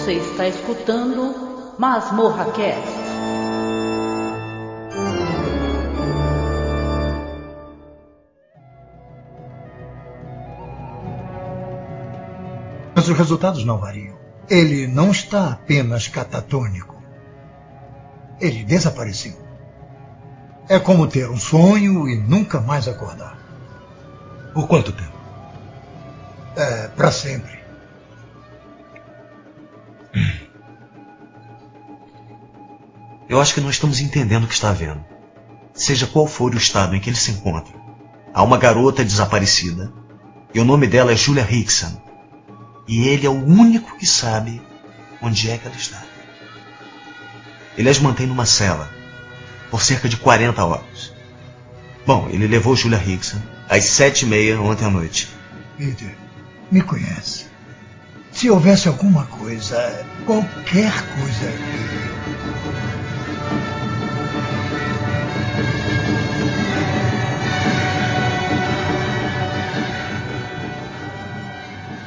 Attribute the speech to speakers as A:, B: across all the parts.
A: Você está escutando Masmorra Cast.
B: Mas os resultados não variam. Ele não está apenas catatônico. Ele desapareceu. É como ter um sonho e nunca mais acordar.
C: Por quanto tempo?
B: Para sempre.
C: Eu acho que não estamos entendendo o que está havendo. Seja qual for o estado em que ele se encontra, há uma garota desaparecida, e o nome dela é Julia Hickson. E ele é o único que sabe onde é que ela está. Ele as mantém numa cela por cerca de 40 horas. Bom, ele levou Julia Hickson às 7h30 ontem à noite.
B: Peter, me conhece. Se houvesse alguma coisa, qualquer coisa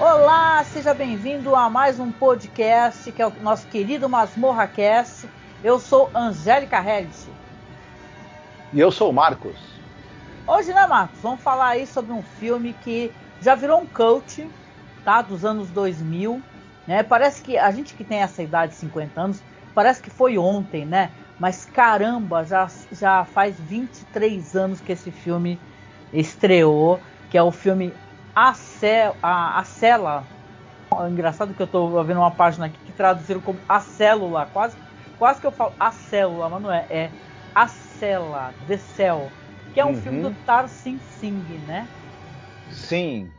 A: Olá, seja bem-vindo a mais um podcast, que é o nosso querido Masmorra Cast. Eu sou Angélica Hellish.
D: E eu sou o Marcos.
A: Hoje, né, Marcos, vamos falar aí sobre um filme que já virou um cult, tá, dos anos 2000, né? Parece que a gente que tem essa idade de 50 anos, parece que foi ontem, né? Mas caramba, já faz 23 anos que esse filme estreou, que é o filme A Cela. Engraçado que eu estou vendo uma página aqui que traduziram como A Célula, quase que eu falo A Célula, mas não é, é A Cela, The Cell, que é um filme do Tarsem Singh, né?
D: Sim.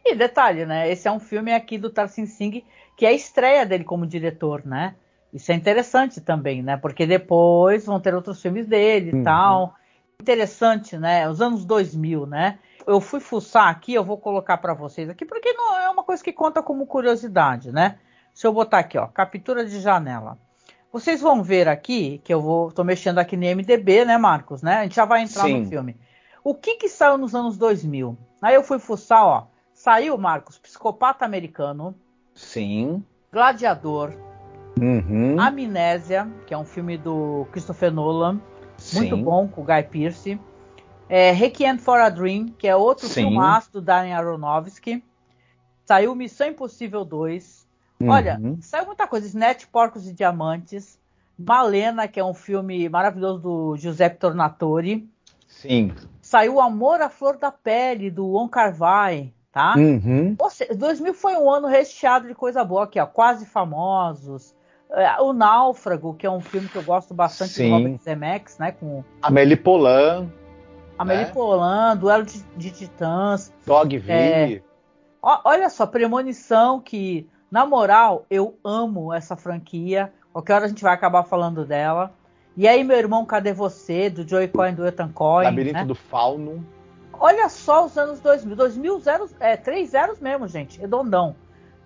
A: E detalhe, né? Esse é um filme aqui do Tarsem Singh, que é a estreia dele como diretor, né? Isso é interessante também, né? Porque depois vão ter outros filmes dele e tal. Interessante, né? Os anos 2000, né? Eu fui fuçar aqui, eu vou colocar para vocês aqui, porque não é uma coisa que conta como curiosidade, né? Deixa eu botar aqui, ó, captura de janela. Vocês vão ver aqui, que tô mexendo aqui no IMDb, né, Marcos, né? A gente já vai entrar no filme. O que saiu nos anos 2000? Aí eu fui fuçar, ó. Saiu, Marcos, Psicopata Americano.
D: Sim.
A: Gladiador. Amnésia, que é um filme do Christopher Nolan.
D: Sim.
A: Muito bom, com o Guy Pearce. Requiem for a Dream, que é outro filmaço do Darren Aronofsky. Saiu Missão Impossível 2. Olha, saiu muita coisa. Snatch, Porcos e Diamantes. Malena, que é um filme maravilhoso do Giuseppe Tornatore.
D: Sim.
A: Saiu Amor à Flor da Pele, do Wong Kar-wai, tá? Ou seja, 2000 foi um ano recheado de coisa boa aqui, ó. Quase Famosos. O Náufrago, que é um filme que eu gosto bastante do Robert Zemeckis, né? Com
D: Amélie Poulain.
A: Amélie Poulain, Duelo de Titãs.
D: Dogville.
A: Olha só, Premonição, que, na moral, eu amo essa franquia. Qualquer hora a gente vai acabar falando dela. E aí, Meu Irmão, Cadê Você? Do Joey Cohen, do Ethan Coen.
D: Labirinto,
A: né?
D: do Fauno.
A: Olha só os anos 2000. 2000, 3 zeros mesmo, gente. Redondão.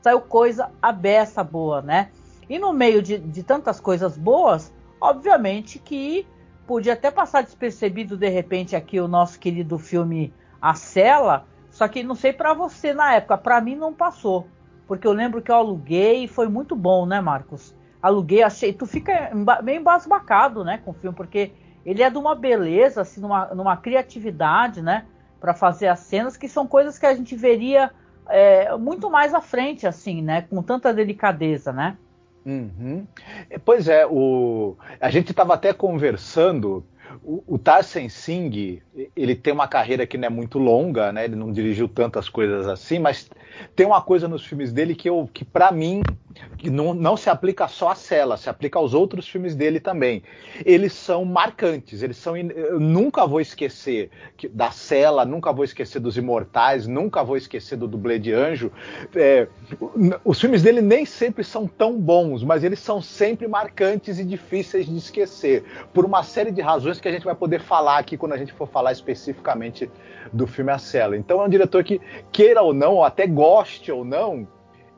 A: Saiu coisa a beça boa, né? E no meio de tantas coisas boas, obviamente que podia até passar despercebido, de repente, aqui o nosso querido filme A Cela. Só que não sei pra você na época. Pra mim não passou. Porque eu lembro que eu aluguei e foi muito bom, né, Marcos? Aluguei, achei. Tu fica meio embasbacado, né, com o filme, porque ele é de uma beleza, assim, numa criatividade, né, para fazer as cenas, que são coisas que a gente veria muito mais à frente, assim, né, com tanta delicadeza, né?
D: Pois é, a gente estava até conversando. O Tarsem Singh, ele tem uma carreira que não é muito longa, né? Ele não dirigiu tantas coisas assim, mas tem uma coisa nos filmes dele que para mim, não se aplica só à Cela, se aplica aos outros filmes dele também. Eles são marcantes, eu nunca vou esquecer da Cela, nunca vou esquecer dos Imortais, nunca vou esquecer do Dublê de Anjo. Os filmes dele nem sempre são tão bons, mas eles são sempre marcantes e difíceis de esquecer, por uma série de razões que a gente vai poder falar aqui quando a gente for falar especificamente do filme A Cela. Então é um diretor que, queira ou não, ou até goste ou não,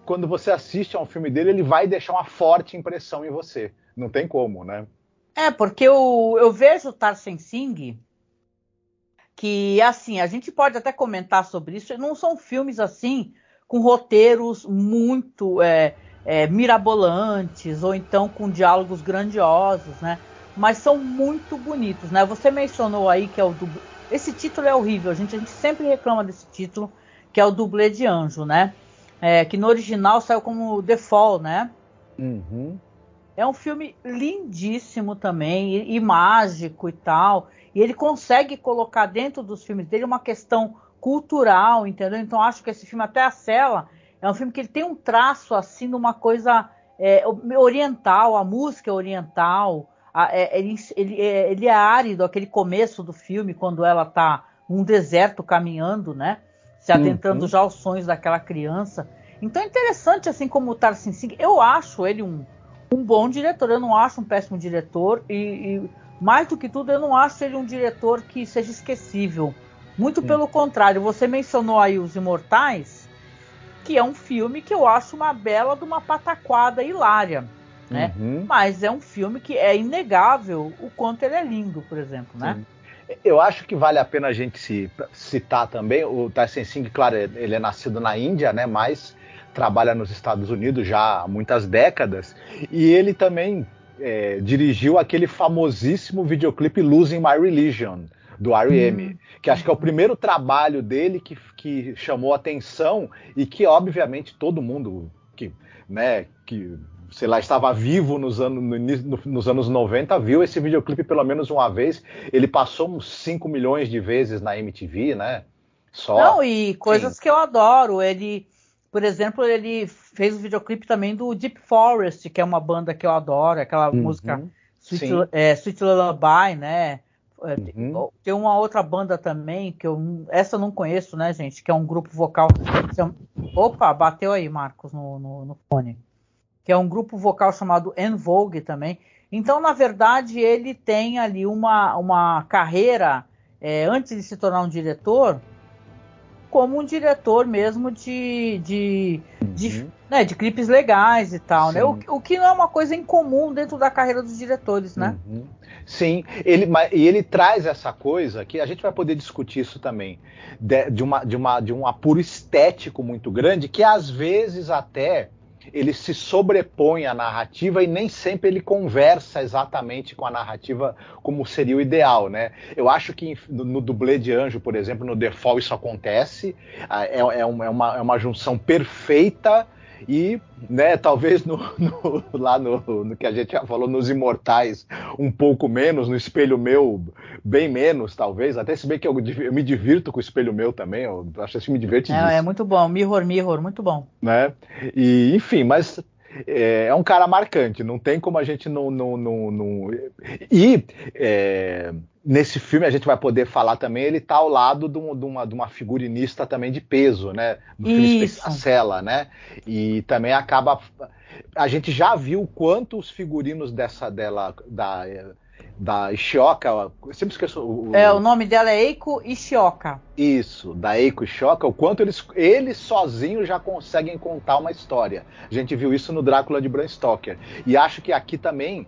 D: quando você assiste a um filme dele, ele vai deixar uma forte impressão em você. Não tem como, né?
A: Porque eu vejo o Tarsem Singh, que, assim, a gente pode até comentar sobre isso, não são filmes, assim, com roteiros muito mirabolantes, ou então com diálogos grandiosos, né? Mas são muito bonitos, né? Você mencionou aí que é o dublê. Esse título é horrível, a gente sempre reclama desse título, que é o Dublê de Anjo, né? Que no original saiu como The Fall, né?
D: Uhum.
A: É um filme lindíssimo também, e mágico e tal. E ele consegue colocar dentro dos filmes dele uma questão cultural, entendeu? Então acho que esse filme, até a Cela, é um filme que ele tem um traço assim de uma coisa oriental, a música é oriental, ele é árido, aquele começo do filme, quando ela está num deserto caminhando, né? Se adentrando já aos sonhos daquela criança. Então é interessante, assim como o Tarsem Singh, eu acho ele um bom diretor, eu não acho um péssimo diretor, e mais do que tudo, eu não acho ele um diretor que seja esquecível. Muito pelo contrário, você mencionou aí Os Imortais, que é um filme que eu acho uma bela de uma pataquada hilária, né? Mas é um filme que é inegável o quanto ele é lindo, por exemplo, né?
D: Eu acho que vale a pena a gente citar também o Tarsem Singh. Claro, ele é nascido na Índia, né? Mas trabalha nos Estados Unidos já há muitas décadas, e ele também dirigiu aquele famosíssimo videoclipe Losing My Religion, do R.E.M., que acho que é o primeiro trabalho dele que chamou atenção, e que obviamente todo mundo que sei lá, estava vivo nos anos 90, viu esse videoclipe pelo menos uma vez. Ele passou uns 5 milhões de vezes na MTV, né?
A: Não, e coisas que eu adoro. Ele, por exemplo, ele fez o videoclipe também do Deep Forest, que é uma banda que eu adoro, aquela música Sweet Lullaby, né? Tem uma outra banda também, essa eu não conheço, né, gente? Que é um grupo vocal. Opa, bateu aí, Marcos, no fone. Que é um grupo vocal chamado En Vogue também. Então, na verdade, ele tem ali uma carreira, antes de se tornar um diretor, como um diretor mesmo de clipes legais e tal, né? O que não é uma coisa incomum dentro da carreira dos diretores, né?
D: Sim, ele traz essa coisa que a gente vai poder discutir isso também, de um apuro estético muito grande, que às vezes até ele se sobrepõe à narrativa e nem sempre ele conversa exatamente com a narrativa como seria o ideal, né? Eu acho que no Dublê de Anjo, por exemplo, no The Fall, isso acontece, é uma junção perfeita. E, né, talvez lá no que a gente já falou, nos Imortais, um pouco menos, no Espelho Meu, bem menos, talvez, até se bem que eu me divirto com o Espelho Meu também, eu acho esse filme divertidíssimo.
A: É muito bom, Mirror, muito bom.
D: Né? E, enfim, mas é um cara marcante, não tem como a gente não... E nesse filme a gente vai poder falar também, ele tá ao lado de uma figurinista também de peso, né? Do filme A Cela, né? E também acaba... A gente já viu quanto os figurinos da Ishioka, eu sempre esqueço
A: o nome dela é Eiko Ishioka.
D: Isso, da Eiko Ishioka, o quanto eles sozinhos já conseguem contar uma história. A gente viu isso no Drácula de Bram Stoker. E acho que aqui também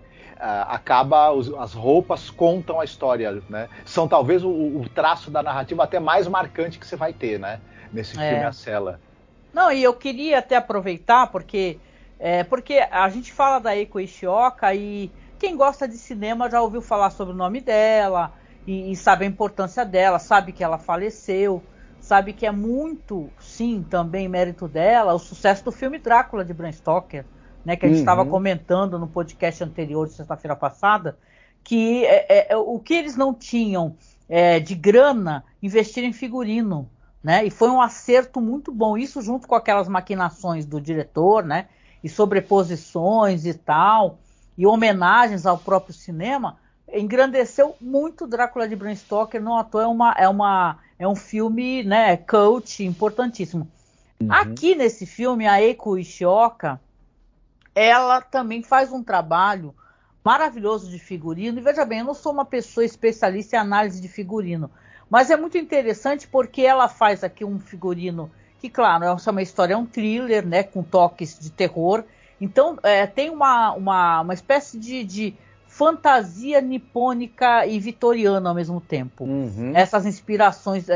D: as roupas contam a história, né? São talvez o traço da narrativa até mais marcante que você vai ter, né? Nesse filme A Cela.
A: Não, e eu queria até aproveitar, porque a gente fala da Eiko Ishioka e quem gosta de cinema já ouviu falar sobre o nome dela e sabe a importância dela, sabe que ela faleceu, sabe que é muito, sim, também mérito dela, o sucesso do filme Drácula de Bram Stoker, né, que a gente estava comentando no podcast anterior de sexta-feira passada, que o que eles não tinham de grana, investiram em figurino, né, e foi um acerto muito bom, isso junto com aquelas maquinações do diretor, né, e sobreposições e tal, e homenagens ao próprio cinema, engrandeceu muito Drácula de Bram Stoker, não à toa é um filme, né, cult, importantíssimo. Aqui nesse filme, a Eiko Ishioka, ela também faz um trabalho maravilhoso de figurino, e veja bem, eu não sou uma pessoa especialista em análise de figurino, mas é muito interessante porque ela faz aqui um figurino que, claro, é uma história, é um thriller, né, com toques de terror. Então tem uma espécie de fantasia nipônica e vitoriana ao mesmo tempo. Essas inspirações,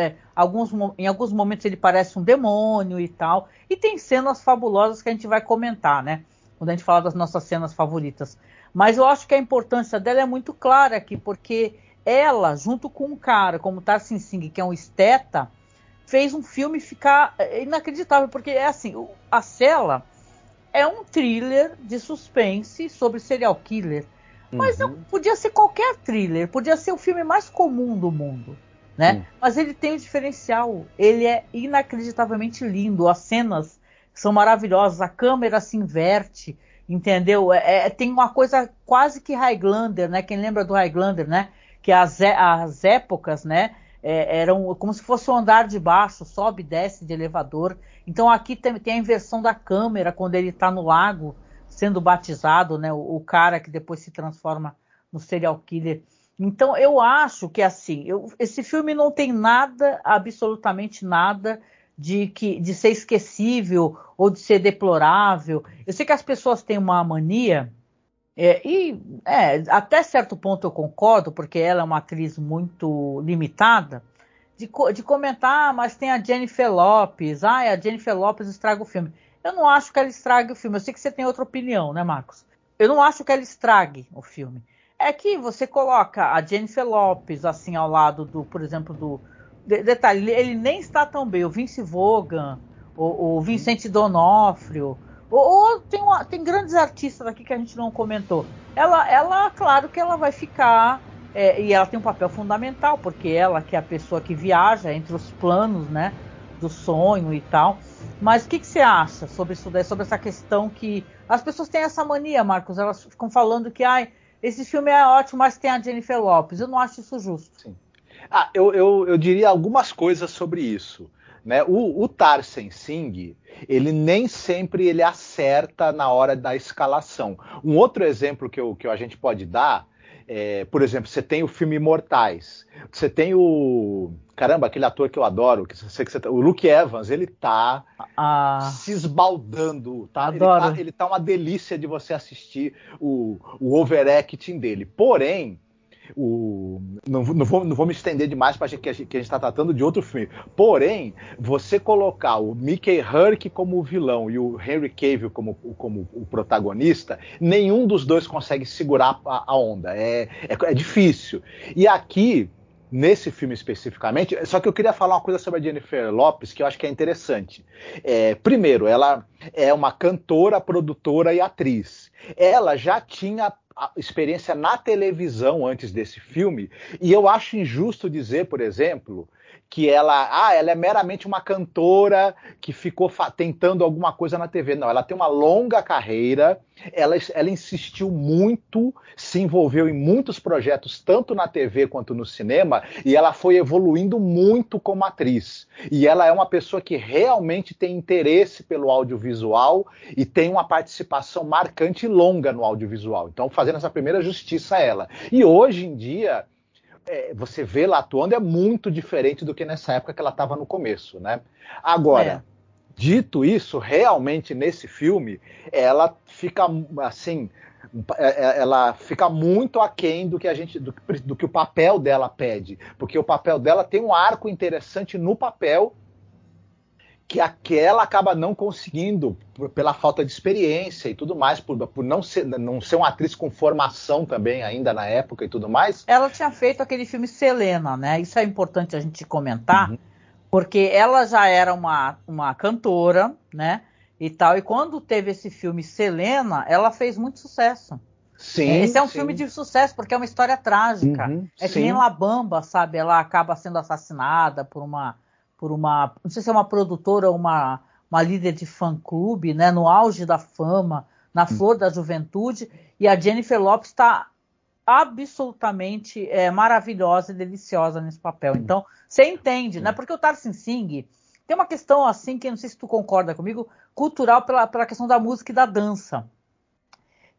A: em alguns momentos ele parece um demônio e tal, e tem cenas fabulosas que a gente vai comentar, né? Quando a gente fala das nossas cenas favoritas. Mas eu acho que a importância dela é muito clara aqui, porque ela, junto com um cara como Tarsem Singh, que é um esteta, fez um filme ficar inacreditável, porque é assim, A Cela é um thriller de suspense sobre serial killer, mas não podia ser qualquer thriller, podia ser o filme mais comum do mundo, né? Mas ele tem um diferencial, ele é inacreditavelmente lindo, as cenas são maravilhosas, a câmera se inverte, entendeu? Tem uma coisa quase que Highlander, né? Quem lembra do Highlander, né? Que as épocas, né? Eram como se fosse um andar de baixo, sobe e desce de elevador. Então aqui tem a inversão da câmera quando ele está no lago sendo batizado, né? O cara que depois se transforma no serial killer. Então eu acho que assim, esse filme não tem nada, absolutamente nada de ser esquecível ou de ser deplorável. Eu sei que as pessoas têm uma mania, até certo ponto eu concordo, porque ela é uma atriz muito limitada, de comentar, mas tem a Jennifer Lopez, a Jennifer Lopez estraga o filme. Eu não acho que ela estrague o filme, eu sei que você tem outra opinião, né, Marcos? Eu não acho que ela estrague o filme. É que você coloca a Jennifer Lopez, assim, ao lado por exemplo, detalhe, ele nem está tão bem, o Vince Vaughn, o Vincent D'Onofrio, ou tem grandes artistas aqui que a gente não comentou. Ela claro que ela vai ficar, e ela tem um papel fundamental, porque ela que é a pessoa que viaja entre os planos, né, do sonho e tal. Mas o que você acha sobre isso daí, sobre essa questão que as pessoas têm essa mania, Marcos, elas ficam falando que esse filme é ótimo, mas tem a Jennifer Lopez. Eu não acho isso justo.
D: Sim. Eu diria algumas coisas sobre isso. Né? O Tarsem Singh, ele nem sempre ele acerta na hora da escalação. Um outro exemplo que a gente pode dar, por exemplo, você tem o filme Imortais. Você tem aquele ator que eu adoro, o Luke Evans, ele tá se esbaldando, tá? Ele tá uma delícia de você assistir o overacting dele. Porém, não vou me estender demais para que a gente está tratando de outro filme. Porém, você colocar o Mickey Rourke como o vilão e o Henry Cavill como o protagonista, nenhum dos dois consegue segurar a onda. É difícil. E aqui, nesse filme especificamente, só que eu queria falar uma coisa sobre a Jennifer Lopez que eu acho que é interessante. Primeiro, ela é uma cantora, produtora e atriz. Ela já tinha experiência na televisão antes desse filme, e eu acho injusto dizer, por exemplo, que ela é meramente uma cantora que ficou tentando alguma coisa na TV. Não, ela tem uma longa carreira, ela insistiu muito, se envolveu em muitos projetos, tanto na TV quanto no cinema, e ela foi evoluindo muito como atriz. E ela é uma pessoa que realmente tem interesse pelo audiovisual e tem uma participação marcante e longa no audiovisual. Então, fazendo essa primeira justiça a ela. E hoje em dia, você vê ela atuando é muito diferente do que nessa época que ela estava no começo, né? Agora, dito isso, realmente nesse filme, ela fica assim, ela fica muito aquém do que o papel dela pede, porque o papel dela tem um arco interessante no papel que ela acaba não conseguindo pela falta de experiência e tudo mais, por não ser uma atriz com formação também ainda na época e tudo mais.
A: Ela tinha feito aquele filme Selena, né? Isso é importante a gente comentar, porque ela já era uma cantora, né? E tal, e quando teve esse filme Selena, ela fez muito sucesso.
D: Sim,
A: esse é um filme de sucesso, porque é uma história trágica. Que nem La Bamba, sabe? Ela acaba sendo assassinada por uma, não sei se é uma produtora ou uma líder de fã-clube, né, no auge da fama, na flor da juventude, e a Jennifer Lopez está absolutamente maravilhosa e deliciosa nesse papel. Então, você entende, né? Porque o Tarsem Singh tem uma questão assim, que não sei se tu concorda comigo, cultural pela questão da música e da dança.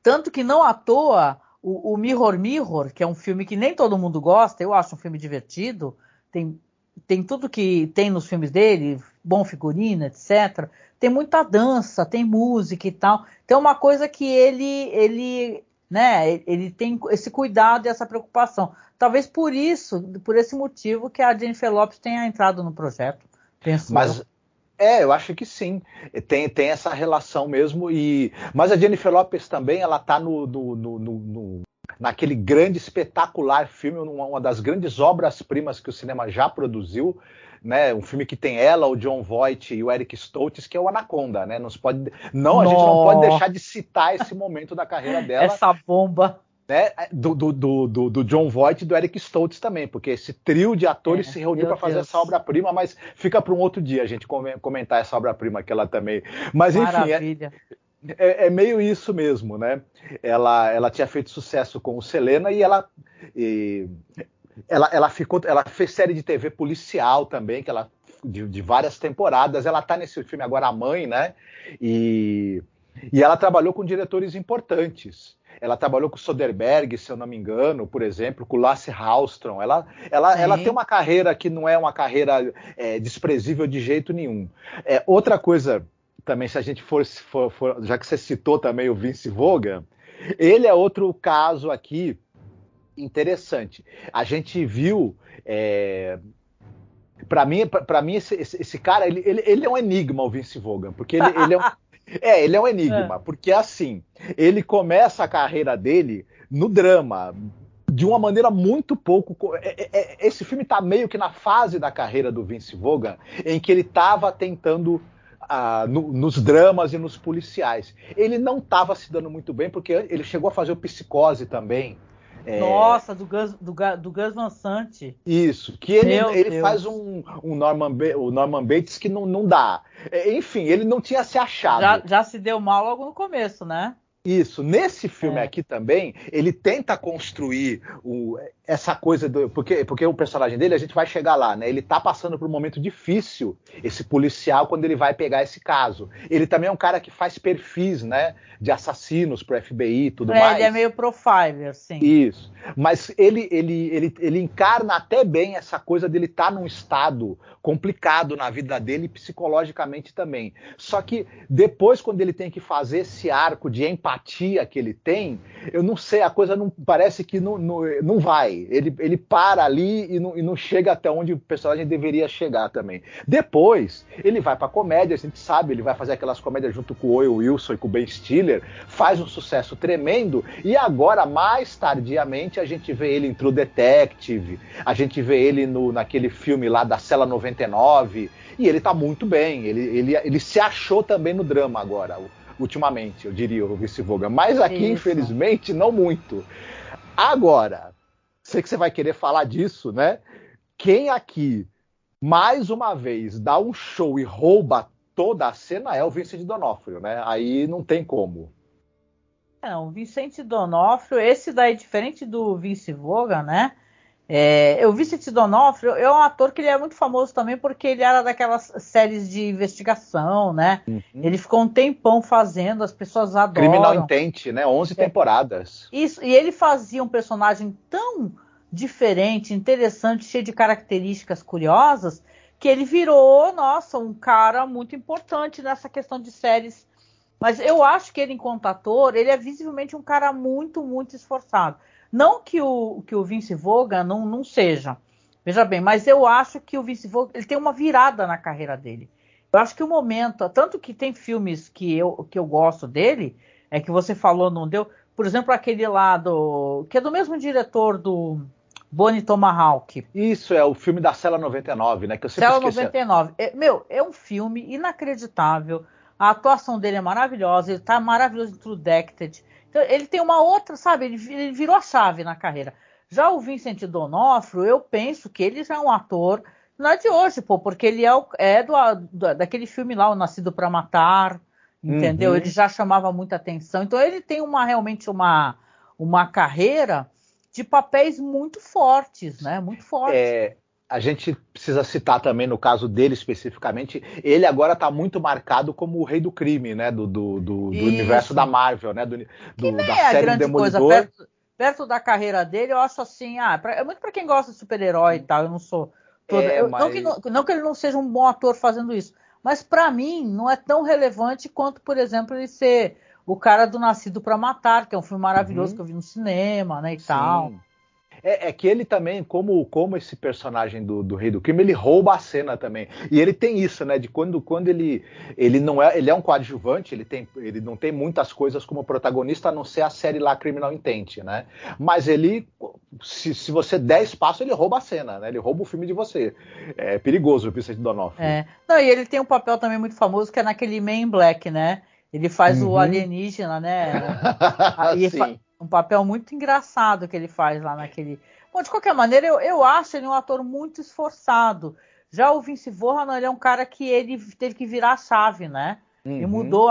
A: Tanto que não à toa, o Mirror Mirror, que é um filme que nem todo mundo gosta, eu acho um filme divertido, tem tudo que tem nos filmes dele, bom figurino, etc. Tem muita dança, tem música e tal. Então é uma coisa que ele né? Ele tem esse cuidado e essa preocupação. Talvez por esse motivo que a Jennifer Lopez tenha entrado no projeto.
D: Mas eu acho que sim. Tem essa relação mesmo. Mas a Jennifer Lopez também, ela tá naquele grande, espetacular filme, uma das grandes obras-primas que o cinema já produziu, né? Um filme que tem ela, o Jon Voight e o Eric Stoltz, que é o Anaconda, né? A gente não pode deixar de citar esse momento da carreira dela.
A: Essa bomba.
D: Né? Do Jon Voight e do Eric Stoltz também, porque esse trio de atores se reuniu para fazer essa obra-prima, mas fica para um outro dia a gente comentar essa obra-prima que ela também. Mas enfim, é meio isso mesmo, né? Ela tinha feito sucesso com o Selena e ela fez série de TV policial também, que ela de várias temporadas. Ela tá nesse filme agora, A Mãe, né? E ela trabalhou com diretores importantes. Ela trabalhou com o Soderbergh, se eu não me engano, por exemplo, com o Lasse Hallström. Ela tem uma carreira que não é uma carreira desprezível de jeito nenhum. Outra coisa também, se a gente for, já que você citou também o Vince Vaughn, ele é outro caso aqui interessante. A gente viu... Para mim esse cara, ele é um enigma, o Vince Vaughn, porque ele é um... ele é um enigma, porque assim, ele começa a carreira dele no drama, de uma maneira muito pouco... Esse filme tá meio que na fase da carreira do Vince Vaughn, em que ele estava tentando nos dramas e nos policiais. Ele não estava se dando muito bem, porque ele chegou a fazer o Psicose também.
A: Nossa, do Gus Van Sant.
D: Isso, que ele faz o Norman Bates que não dá. Enfim, ele não tinha se achado.
A: Já se deu mal logo no começo, né?
D: Isso, nesse filme aqui também, ele tenta construir essa coisa porque o personagem dele, a gente vai chegar lá, né? Ele tá passando por um momento difícil, esse policial, quando ele vai pegar esse caso. Ele também é um cara que faz perfis, né? De assassinos pro FBI e tudo mais.
A: Ele é meio profiler, sim.
D: Isso. Mas ele encarna até bem essa coisa dele estar num estado complicado na vida dele, psicologicamente também. Só que depois, quando ele tem que fazer esse arco de empatia que ele tem, eu não sei, a coisa não parece que não vai. Ele para ali e não chega até onde o personagem deveria chegar também. Depois, ele vai pra comédia, a gente sabe, ele vai fazer aquelas comédias junto com o Owen Wilson e com o Ben Stiller, faz um sucesso tremendo, e agora, mais tardiamente, a gente vê ele em True Detective, a gente vê ele naquele filme lá da Cela 99, e ele tá muito bem, ele se achou também no drama agora, ultimamente, eu diria, o Vince Vaughn, mas aqui, infelizmente, não muito. Agora, sei que você vai querer falar disso, né? Quem aqui, mais uma vez, dá um show e rouba toda a cena é o Vincent D'Onofrio, né? Aí não tem como.
A: O Vincent D'Onofrio, esse daí, diferente do Vince Vaughn, né? O Vincent D'Onofrio é um ator que ele é muito famoso também porque ele era daquelas séries de investigação, né? Uhum. Ele ficou um tempão fazendo, as pessoas adoram.
D: Criminal Intent, né? 11 temporadas.
A: Isso, e ele fazia um personagem tão diferente, interessante, cheio de características curiosas, que ele virou, nossa, um cara muito importante nessa questão de séries. Mas eu acho que ele, enquanto ator, ele é visivelmente um cara muito, muito esforçado. Não que o Vince Vaughn não seja, veja bem, mas eu acho que o Vince Vaughn ele tem uma virada na carreira dele. Eu acho que o momento, tanto que tem filmes que eu gosto dele, que você falou, não deu, por exemplo, aquele lá que é do mesmo diretor do Bonnie Tomahawk.
D: Isso, é o filme da Cela 99, né? Que eu sempre
A: Cela 99. É um filme inacreditável. A atuação dele é maravilhosa, ele tá maravilhoso em True Detective. Então, ele tem uma outra, sabe? Ele virou a chave na carreira. Já o Vincent D'Onofrio, eu penso que ele já é um ator, não é de hoje, porque ele daquele filme lá, O Nascido para Matar, entendeu? Uhum. Ele já chamava muita atenção. Então, ele tem realmente uma carreira de papéis muito fortes, né? Muito fortes.
D: A gente precisa citar também, no caso dele especificamente, ele agora está muito marcado como o rei do crime, né? Do universo da Marvel, né? Da série
A: grande
D: Demolidor.
A: Coisa. Perto da carreira dele, eu acho assim, é muito para quem gosta de super-herói e tal, eu não sou... Não que ele não seja um bom ator fazendo isso, mas para mim não é tão relevante quanto, por exemplo, ele ser o cara do Nascido para Matar, que é um filme maravilhoso que eu vi no cinema, né, e tal.
D: É que ele também, como esse personagem do Rei do Crime, ele rouba a cena também. E ele tem isso, né? De quando ele não é. Ele é um coadjuvante, ele não tem muitas coisas como protagonista, a não ser a série lá Criminal Intent, né? Mas ele, se você der espaço, ele rouba a cena, né? Ele rouba o filme de você. É perigoso o Vincent D'Onofrio.
A: Não, e ele tem um papel também muito famoso, que é naquele Man in Black, né? Ele faz o alienígena, né?
D: Sim.
A: Um papel muito engraçado que ele faz lá naquele... Bom, de qualquer maneira, eu acho ele um ator muito esforçado. Já o Vince Vaughn, ele é um cara que ele teve que virar a chave, né? E mudou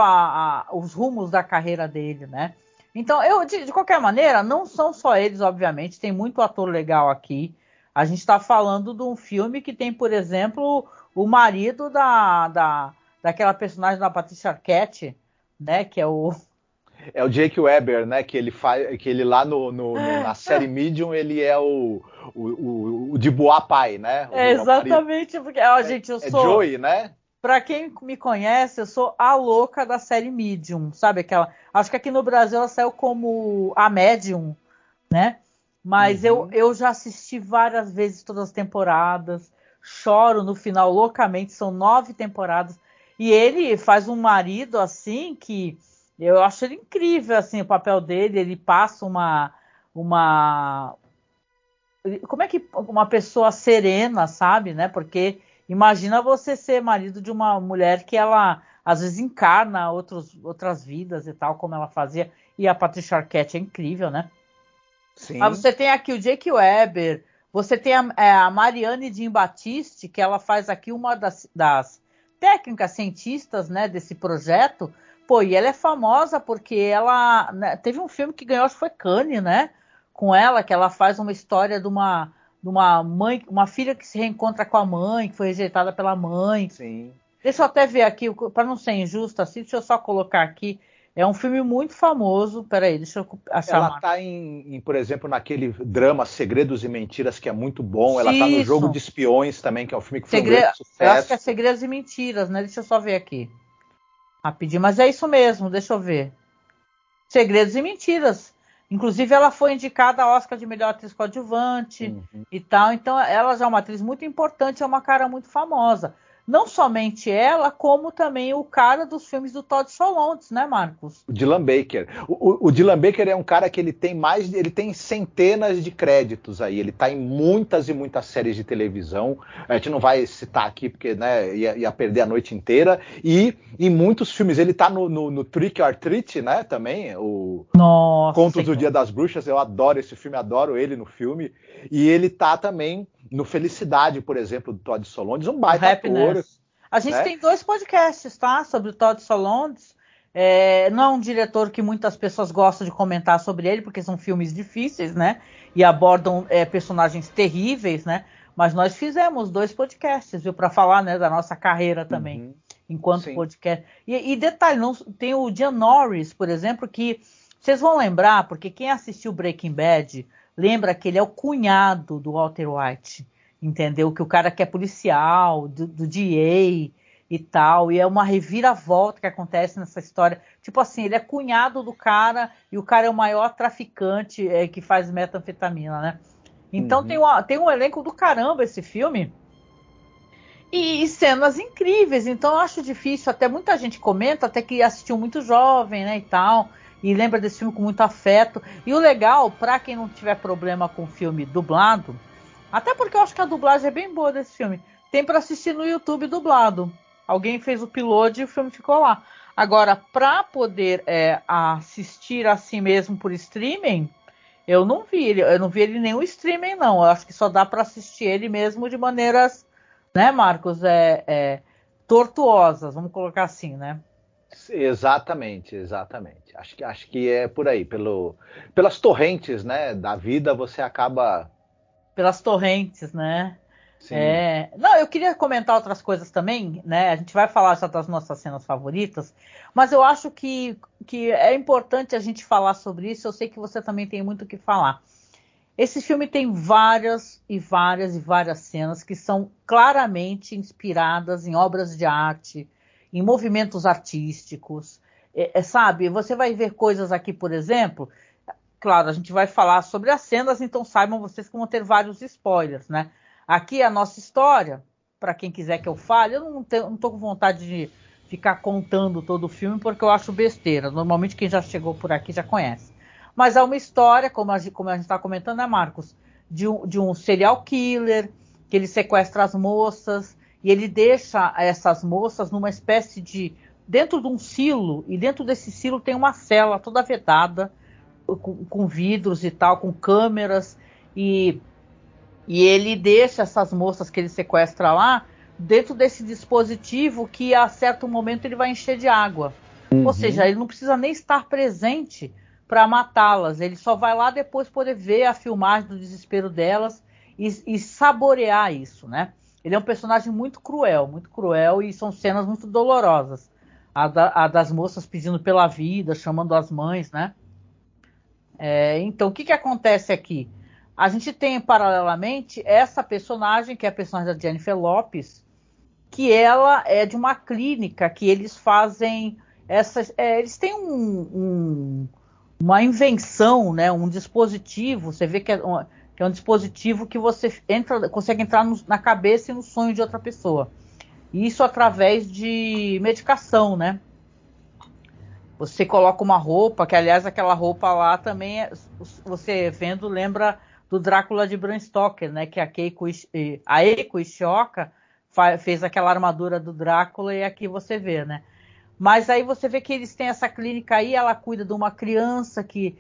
A: os rumos da carreira dele, né? Então, de qualquer maneira, não são só eles, obviamente, tem muito ator legal aqui. A gente está falando de um filme que tem, por exemplo, o marido daquela personagem da Patricia Arquette, né? Que é o...
D: É o Jake Weber, né? Que ele lá na série Medium, ele é o Dubois pai, né?
A: Exatamente, porque, gente, eu sou...
D: Joey, né?
A: Pra quem me conhece, eu sou a louca da série Medium, sabe? Acho que aqui no Brasil ela saiu como a Medium, né? Mas eu já assisti várias vezes todas as temporadas, choro no final loucamente, são 9 temporadas. E ele faz um marido assim que... Eu acho ele incrível, assim, o papel dele. Ele passa como é que uma pessoa serena, sabe, né? Porque imagina você ser marido de uma mulher que ela, às vezes, encarna outras vidas e tal, como ela fazia. E a Patricia Arquette é incrível, né?
D: Sim.
A: Mas você tem aqui o Jake Weber, você tem a Marianne Jean-Baptiste, que ela faz aqui uma das técnicas cientistas, né, desse projeto. Pô, e ela é famosa porque ela, né, teve um filme que ganhou, acho que foi Cannes, né? Com ela, que ela faz uma história de uma mãe, uma filha que se reencontra com a mãe, que foi rejeitada pela mãe.
D: Sim.
A: Deixa eu até ver aqui, para não ser injusto assim, deixa eu só colocar aqui. É um filme muito famoso. Peraí, deixa eu achar.
D: Ela tá por exemplo, naquele drama Segredos e Mentiras, que é muito bom. Ela tá no Jogo de Espiões também, que é um filme que foi um grande sucesso.
A: Eu acho que é Segredos e Mentiras, né? Deixa eu só ver aqui. Rapidinho, mas é isso mesmo, deixa eu ver. Segredos e Mentiras. Inclusive, ela foi indicada ao Oscar de melhor atriz coadjuvante e tal. Então, ela já é uma atriz muito importante, é uma cara muito famosa. Não somente ela, como também o cara dos filmes do Todd Solondz, né, Marcos?
D: O Dylan Baker. O Dylan Baker é um cara que ele tem centenas de créditos aí. Ele tá em muitas e muitas séries de televisão. A gente não vai citar aqui porque, né, ia perder a noite inteira. E em muitos filmes. Ele tá no Trick or Treat, né, também.
A: Nossa,
D: Contos do Dia das Bruxas. Eu adoro esse filme, adoro ele no filme. E ele tá também no Felicidade, por exemplo, do Todd Solondz, um baita ator.
A: A gente tem 2 podcasts, tá? Sobre o Todd Solondz. Não é um diretor que muitas pessoas gostam de comentar sobre ele, porque são filmes difíceis, né? E abordam personagens terríveis, né? Mas nós fizemos 2 podcasts, viu? Para falar, né, da nossa carreira também, enquanto podcast. E detalhe, tem o Ian Norris, por exemplo, que vocês vão lembrar, porque quem assistiu Breaking Bad lembra que ele é o cunhado do Walter White, entendeu? Que o cara que é policial, do DA e tal, e é uma reviravolta que acontece nessa história. Tipo assim, ele é cunhado do cara e o cara é o maior traficante que faz metanfetamina, né? Então tem um elenco do caramba esse filme e cenas incríveis. Então eu acho difícil, até muita gente comenta, até que assistiu muito jovem, né, e tal, e lembra desse filme com muito afeto. E o legal, pra quem não tiver problema com filme dublado, até porque eu acho que a dublagem é bem boa desse filme, tem pra assistir no YouTube dublado. Alguém fez o piloto e o filme ficou lá. Agora, pra poder assistir assim mesmo por streaming, eu não vi ele em nenhum streaming, não. Eu acho que só dá pra assistir ele mesmo de maneiras, né, Marcos, tortuosas, vamos colocar assim, né?
D: Exatamente. Acho que é por aí. Pelas torrentes, né, da vida, você acaba...
A: Pelas torrentes, né?
D: Sim.
A: Não, eu queria comentar outras coisas também, né? A gente vai falar já das nossas cenas favoritas, mas eu acho que é importante a gente falar sobre isso. Eu sei que você também tem muito o que falar. Esse filme tem várias cenas que são claramente inspiradas em obras de arte, em movimentos artísticos. sabe, você vai ver coisas aqui, por exemplo, claro, a gente vai falar sobre as cenas, então saibam vocês que vão ter vários spoilers, né? Aqui é a nossa história, para quem quiser que eu fale, eu não tô com vontade de ficar contando todo o filme, porque eu acho besteira. Normalmente quem já chegou por aqui já conhece. Mas é uma história, como a gente está comentando, né, Marcos? De um serial killer, que ele sequestra as moças, e ele deixa essas moças numa espécie de... dentro de um silo, e dentro desse silo tem uma cela toda vedada, com vidros e tal, com câmeras, e ele deixa essas moças que ele sequestra lá, dentro desse dispositivo que a certo momento ele vai encher de água. Ou seja, ele não precisa nem estar presente para matá-las, ele só vai lá depois poder ver a filmagem do desespero delas e saborear isso, né? Ele é um personagem muito cruel, e são cenas muito dolorosas. A das moças pedindo pela vida, chamando as mães, né? Então, o que acontece aqui? A gente tem, paralelamente, essa personagem, que é a personagem da Jennifer Lopez, que ela é de uma clínica que eles fazem... eles têm uma invenção, né? Um dispositivo, você vê que é um dispositivo que você consegue entrar na cabeça e no sonho de outra pessoa. Isso através de medicação, né? Você coloca uma roupa, que aliás aquela roupa lá também, você vendo, lembra do Drácula de Bram Stoker, né? Que a Eiko Ishioka fez aquela armadura do Drácula e aqui você vê, né? Mas aí você vê que eles têm essa clínica aí, ela cuida de uma criança que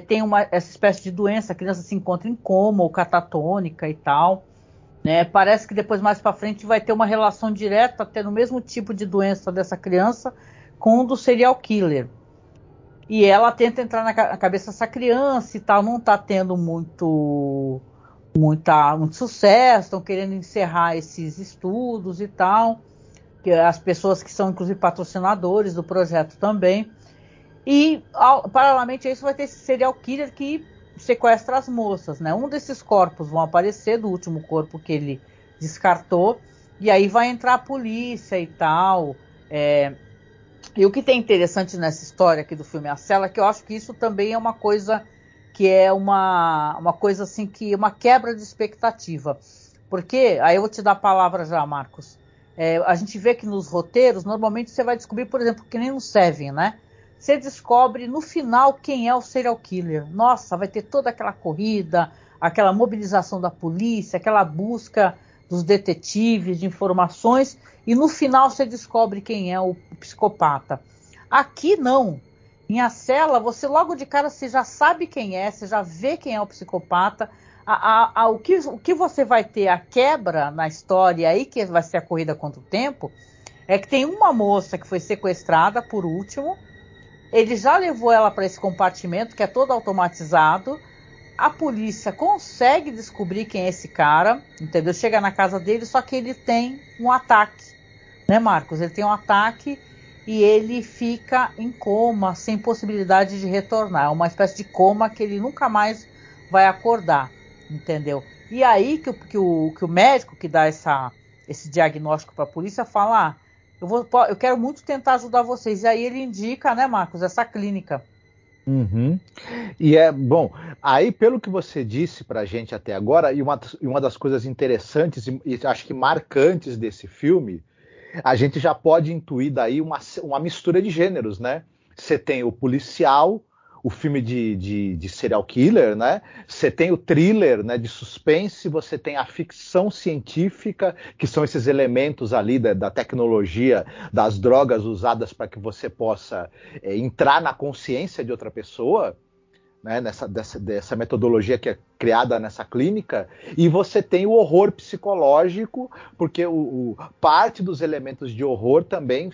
A: tem essa espécie de doença, a criança se encontra em coma ou catatônica e tal. Né? Parece que depois, mais para frente, vai ter uma relação direta, tendo o mesmo tipo de doença dessa criança com o do serial killer. E ela tenta entrar na cabeça dessa criança e tal, não está tendo muito sucesso, estão querendo encerrar esses estudos e tal. Que as pessoas que são, inclusive, patrocinadores do projeto também. E, paralelamente a isso, vai ter esse serial killer que sequestra as moças, né? Um desses corpos vão aparecer, do último corpo que ele descartou, e aí vai entrar a polícia e tal. E o que tem interessante nessa história aqui do filme A Cela, que eu acho que isso também é uma coisa que é uma coisa assim, que uma quebra de expectativa. Porque, aí eu vou te dar a palavra já, Marcos. A gente vê que nos roteiros, normalmente você vai descobrir, por exemplo, que nem no Seven, né? Você descobre no final quem é o serial killer. Nossa, vai ter toda aquela corrida, aquela mobilização da polícia, aquela busca dos detetives de informações, e no final você descobre quem é o psicopata. Aqui não. Em A Cela, você logo de cara você já sabe quem é, você já vê quem é o psicopata. O que você vai ter a quebra na história aí, que vai ser a corrida contra o tempo, é que tem uma moça que foi sequestrada por último. Ele já levou ela para esse compartimento que é todo automatizado. A polícia consegue descobrir quem é esse cara, entendeu? Chega na casa dele, só que ele tem um ataque, né, Marcos? Ele tem um ataque e ele fica em coma, sem possibilidade de retornar. É uma espécie de coma que ele nunca mais vai acordar, entendeu? E aí que o médico que dá esse diagnóstico para a polícia fala: eu quero muito tentar ajudar vocês. E aí ele indica, né, Marcos, essa clínica.
D: Uhum. E bom, aí pelo que você disse pra gente até agora, e uma das coisas interessantes e acho que marcantes desse filme, a gente já pode intuir daí uma mistura de gêneros, né? Você tem o policial, o filme de serial killer, né? Você tem o thriller, né, de suspense, você tem a ficção científica, que são esses elementos ali da tecnologia, das drogas usadas para que você possa entrar na consciência de outra pessoa, né, dessa metodologia que é criada nessa clínica, e você tem o horror psicológico, porque parte dos elementos de horror também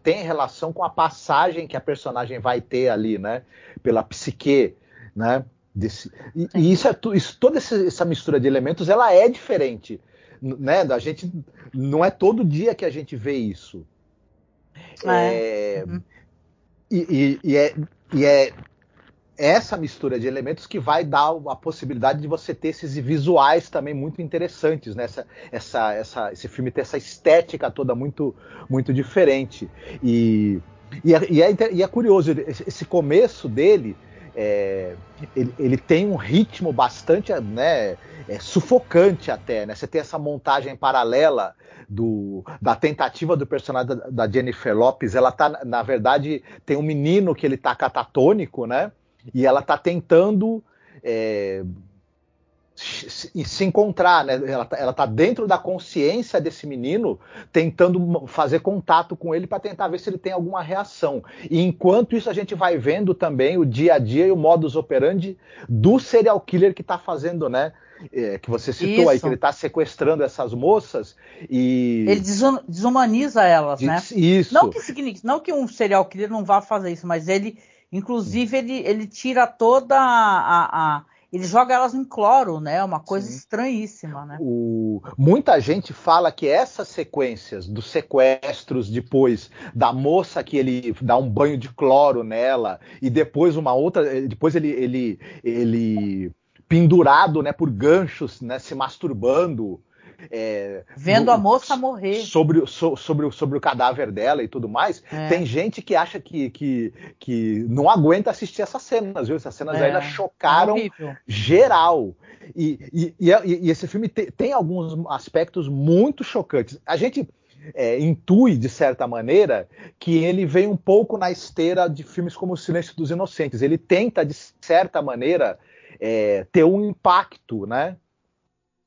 D: tem relação com a passagem que a personagem vai ter ali, né? Pela psique, né? E toda essa mistura de elementos, ela é diferente, né? A gente não é todo dia que a gente vê isso. E é essa mistura de elementos que vai dar a possibilidade de você ter esses visuais também muito interessantes, né? Esse filme tem essa estética toda muito, muito diferente. E E é curioso, esse começo dele, ele tem um ritmo bastante, né, sufocante até, né? Você tem essa montagem paralela da tentativa do personagem da Jennifer Lopez. Ela tá, na verdade, tem um menino que ele tá catatônico, né? E ela tá tentando se encontrar, né? Ela tá dentro da consciência desse menino, tentando fazer contato com ele para tentar ver se ele tem alguma reação. E enquanto isso, a gente vai vendo também o dia a dia e o modus operandi do serial killer que está fazendo, né? Que você citou aí, que ele está sequestrando essas moças e...
A: Ele desumaniza elas, né?
D: Isso.
A: Não que um serial killer não vá fazer isso, mas ele, inclusive, ele tira toda ele joga elas em cloro, né? Uma coisa estranhíssima, né?
D: Muita gente fala que essas sequências dos sequestros, depois da moça que ele dá um banho de cloro nela, e depois depois ele pendurado, né, por ganchos, né, se masturbando,
A: vendo a moça morrer
D: sobre o cadáver dela e tudo mais. Tem gente que acha que não aguenta assistir essas cenas, viu? Essas cenas ainda chocaram geral. E esse filme tem alguns aspectos muito chocantes. A gente intui, de certa maneira, que ele vem um pouco na esteira de filmes como O Silêncio dos Inocentes. Ele tenta, de certa maneira, ter um impacto, né?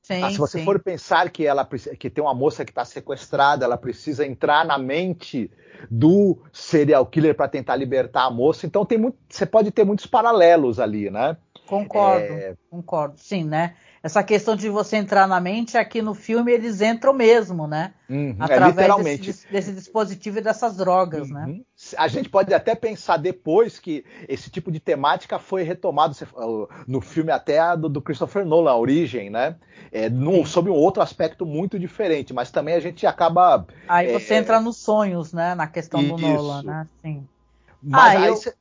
D: Se você for pensar que tem uma moça que está sequestrada, ela precisa entrar na mente do serial killer para tentar libertar a moça, então você pode ter muitos paralelos ali, né?
A: Concordo, sim, né? Essa questão de você entrar na mente, aqui no filme eles entram mesmo, né? Através desse dispositivo e dessas drogas, né?
D: A gente pode até pensar depois que esse tipo de temática foi retomado no filme até do Christopher Nolan, A Origem, né? Sob um outro aspecto muito diferente, mas também a gente acaba...
A: Aí você entra nos sonhos, né? Na questão do Nolan, né? Sim.
D: Mas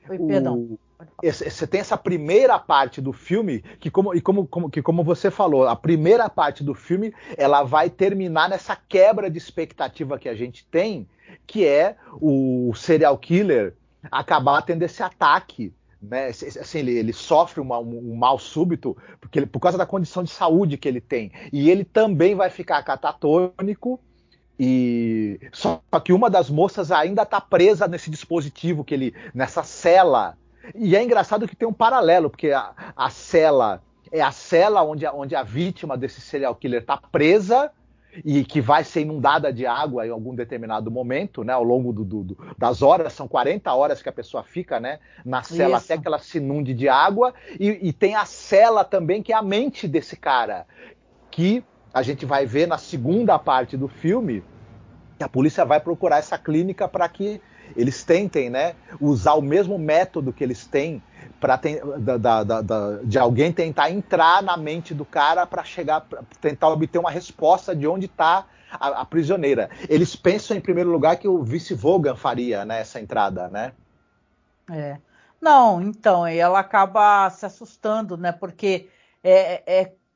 D: perdão. Você tem essa primeira parte do filme que, como você falou, a primeira parte do filme ela vai terminar nessa quebra de expectativa que a gente tem, que é o serial killer acabar tendo esse ataque, né? Assim, ele sofre um mal súbito por causa da condição de saúde que ele tem, e ele também vai ficar catatônico. E só que uma das moças ainda está presa nesse dispositivo nessa cela. E é engraçado que tem um paralelo, porque a cela é a cela onde a vítima desse serial killer está presa e que vai ser inundada de água em algum determinado momento, né, ao longo das horas. São 40 horas que a pessoa fica, né, na cela até que ela se inunde de água. E tem a cela também, que é a mente desse cara, que a gente vai ver na segunda parte do filme, que a polícia vai procurar essa clínica para que eles tentem, né, usar o mesmo método que eles têm de alguém tentar entrar na mente do cara para tentar obter uma resposta de onde está a prisioneira. Eles pensam, em primeiro lugar, que o Vice Vaughan faria, né, essa entrada, né?
A: Não, então, ela acaba se assustando, né, porque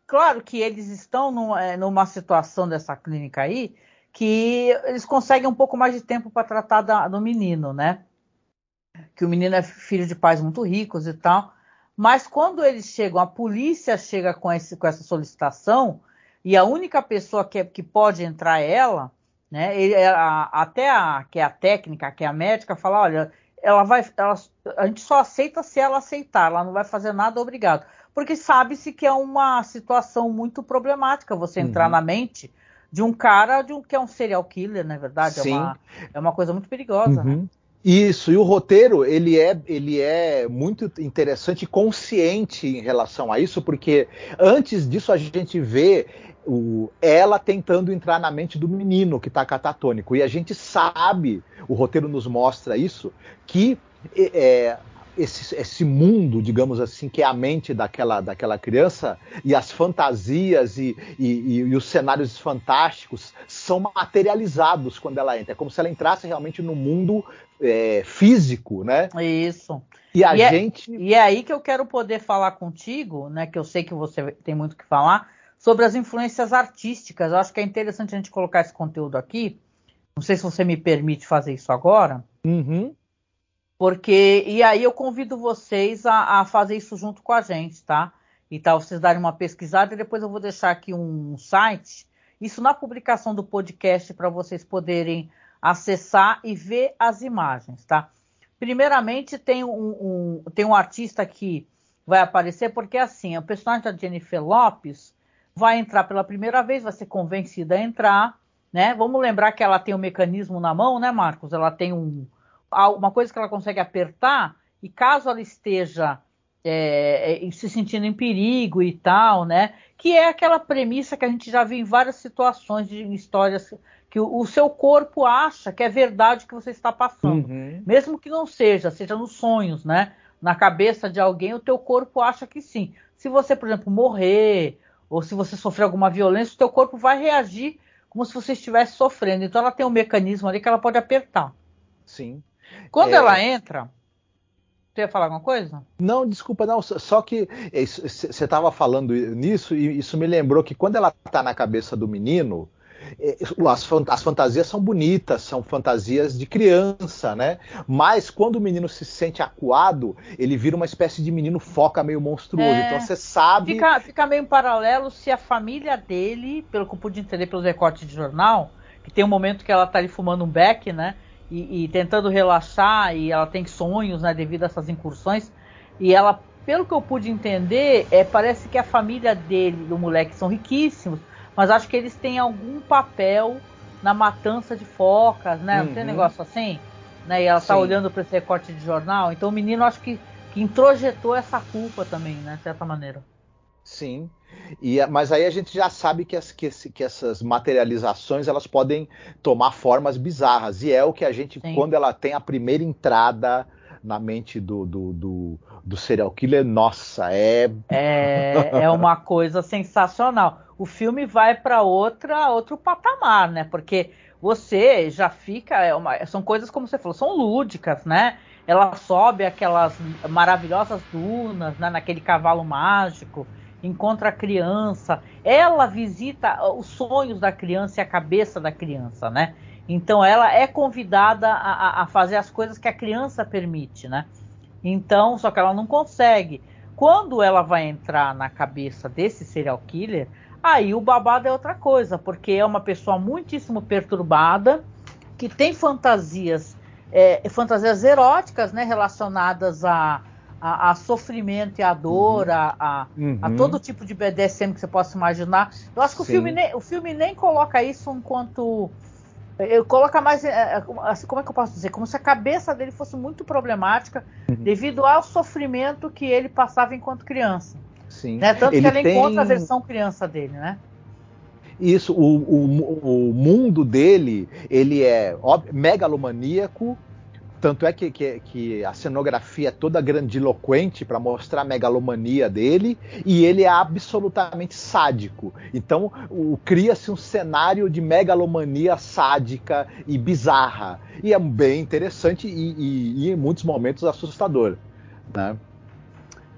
A: claro que eles estão numa situação dessa clínica aí, que eles conseguem um pouco mais de tempo para tratar do menino, né? Que o menino é filho de pais muito ricos e tal. Mas quando eles chegam, a polícia chega com essa solicitação, e a única pessoa que pode entrar é ela, né? Que é a técnica, que é a médica, fala, olha, a gente só aceita se ela aceitar, ela não vai fazer nada, obrigado. Porque sabe-se que é uma situação muito problemática você entrar na mente de um cara que é um serial killer, na verdade. É uma coisa muito perigosa, né?
D: Isso, e o roteiro ele é muito interessante e consciente em relação a isso, porque antes disso a gente vê ela tentando entrar na mente do menino que está catatônico, e a gente sabe, o roteiro nos mostra isso, que esse mundo, digamos assim, que é a mente daquela criança, e as fantasias e os cenários fantásticos são materializados quando ela entra. É como se ela entrasse realmente no mundo físico, né?
A: Isso.
D: E
A: é aí que eu quero poder falar contigo, né? Que eu sei que você tem muito o que falar, sobre as influências artísticas. Eu acho que é interessante a gente colocar esse conteúdo aqui. Não sei se você me permite fazer isso agora.
D: Uhum.
A: Porque, e aí eu convido vocês a fazer isso junto com a gente, tá? E tal, vocês darem uma pesquisada e depois eu vou deixar aqui um site, isso na publicação do podcast para vocês poderem acessar e ver as imagens, tá? Primeiramente tem um artista que vai aparecer, porque assim, o personagem da Jennifer Lopez vai entrar pela primeira vez, vai ser convencida a entrar, né? Vamos lembrar que ela tem um mecanismo na mão, né, Marcos? Ela tem uma coisa que ela consegue apertar, e caso ela esteja se sentindo em perigo e tal, né? Que é aquela premissa que a gente já viu em várias situações de histórias, que o seu corpo acha que é verdade o que você está passando.
D: Uhum.
A: Mesmo que não seja nos sonhos, né? Na cabeça de alguém, o teu corpo acha que sim. Se você, por exemplo, morrer, ou se você sofrer alguma violência, o teu corpo vai reagir como se você estivesse sofrendo. Então ela tem um mecanismo ali que ela pode apertar.
D: Sim.
A: Quando ela entra... Você ia falar alguma coisa?
D: Não, desculpa, não. Só que você estava falando nisso e isso me lembrou que quando ela está na cabeça do menino, as fantasias são bonitas, são fantasias de criança, né? Mas quando o menino se sente acuado, ele vira uma espécie de menino foca meio monstruoso. Então você sabe...
A: Fica meio em paralelo se a família dele, pelo que eu pude entender pelos recortes de jornal, que tem um momento que ela tá ali fumando um beck, né? E tentando relaxar, e ela tem sonhos, né, devido a essas incursões, e ela, pelo que eu pude entender, parece que a família dele, do moleque, são riquíssimos, mas acho que eles têm algum papel na matança de focas, né, não tem negócio assim? Né, e ela tá olhando para esse recorte de jornal, então o menino acho que introjetou essa culpa também, né, de certa maneira.
D: Sim, mas aí a gente já sabe que essas materializações elas podem tomar formas bizarras, e é o que a gente, quando ela tem a primeira entrada na mente do serial killer, nossa,
A: é uma coisa sensacional. O filme vai para outro patamar, né? Porque você já fica, são coisas como você falou, são lúdicas, né? Ela sobe aquelas maravilhosas dunas, né? Naquele cavalo mágico, encontra a criança, ela visita os sonhos da criança e a cabeça da criança, né? Então ela é convidada a fazer as coisas que a criança permite, né? Então, só que ela não consegue. Quando ela vai entrar na cabeça desse serial killer, aí o babado é outra coisa, porque é uma pessoa muitíssimo perturbada, que tem fantasias eróticas, né, relacionadas a sofrimento e a dor, a todo tipo de BDSM que você possa imaginar. Eu acho que o filme nem coloca isso enquanto... coloca mais, assim, como é que eu posso dizer? Como se a cabeça dele fosse muito problemática devido ao sofrimento que ele passava enquanto criança.
D: Sim.
A: Né? Tanto que ela encontra a versão criança dele, né?
D: Isso, o mundo dele, ele é megalomaníaco, tanto é que a cenografia é toda grandiloquente para mostrar a megalomania dele, e ele é absolutamente sádico. Então cria-se um cenário de megalomania sádica e bizarra. E é bem interessante e em muitos momentos assustador, né?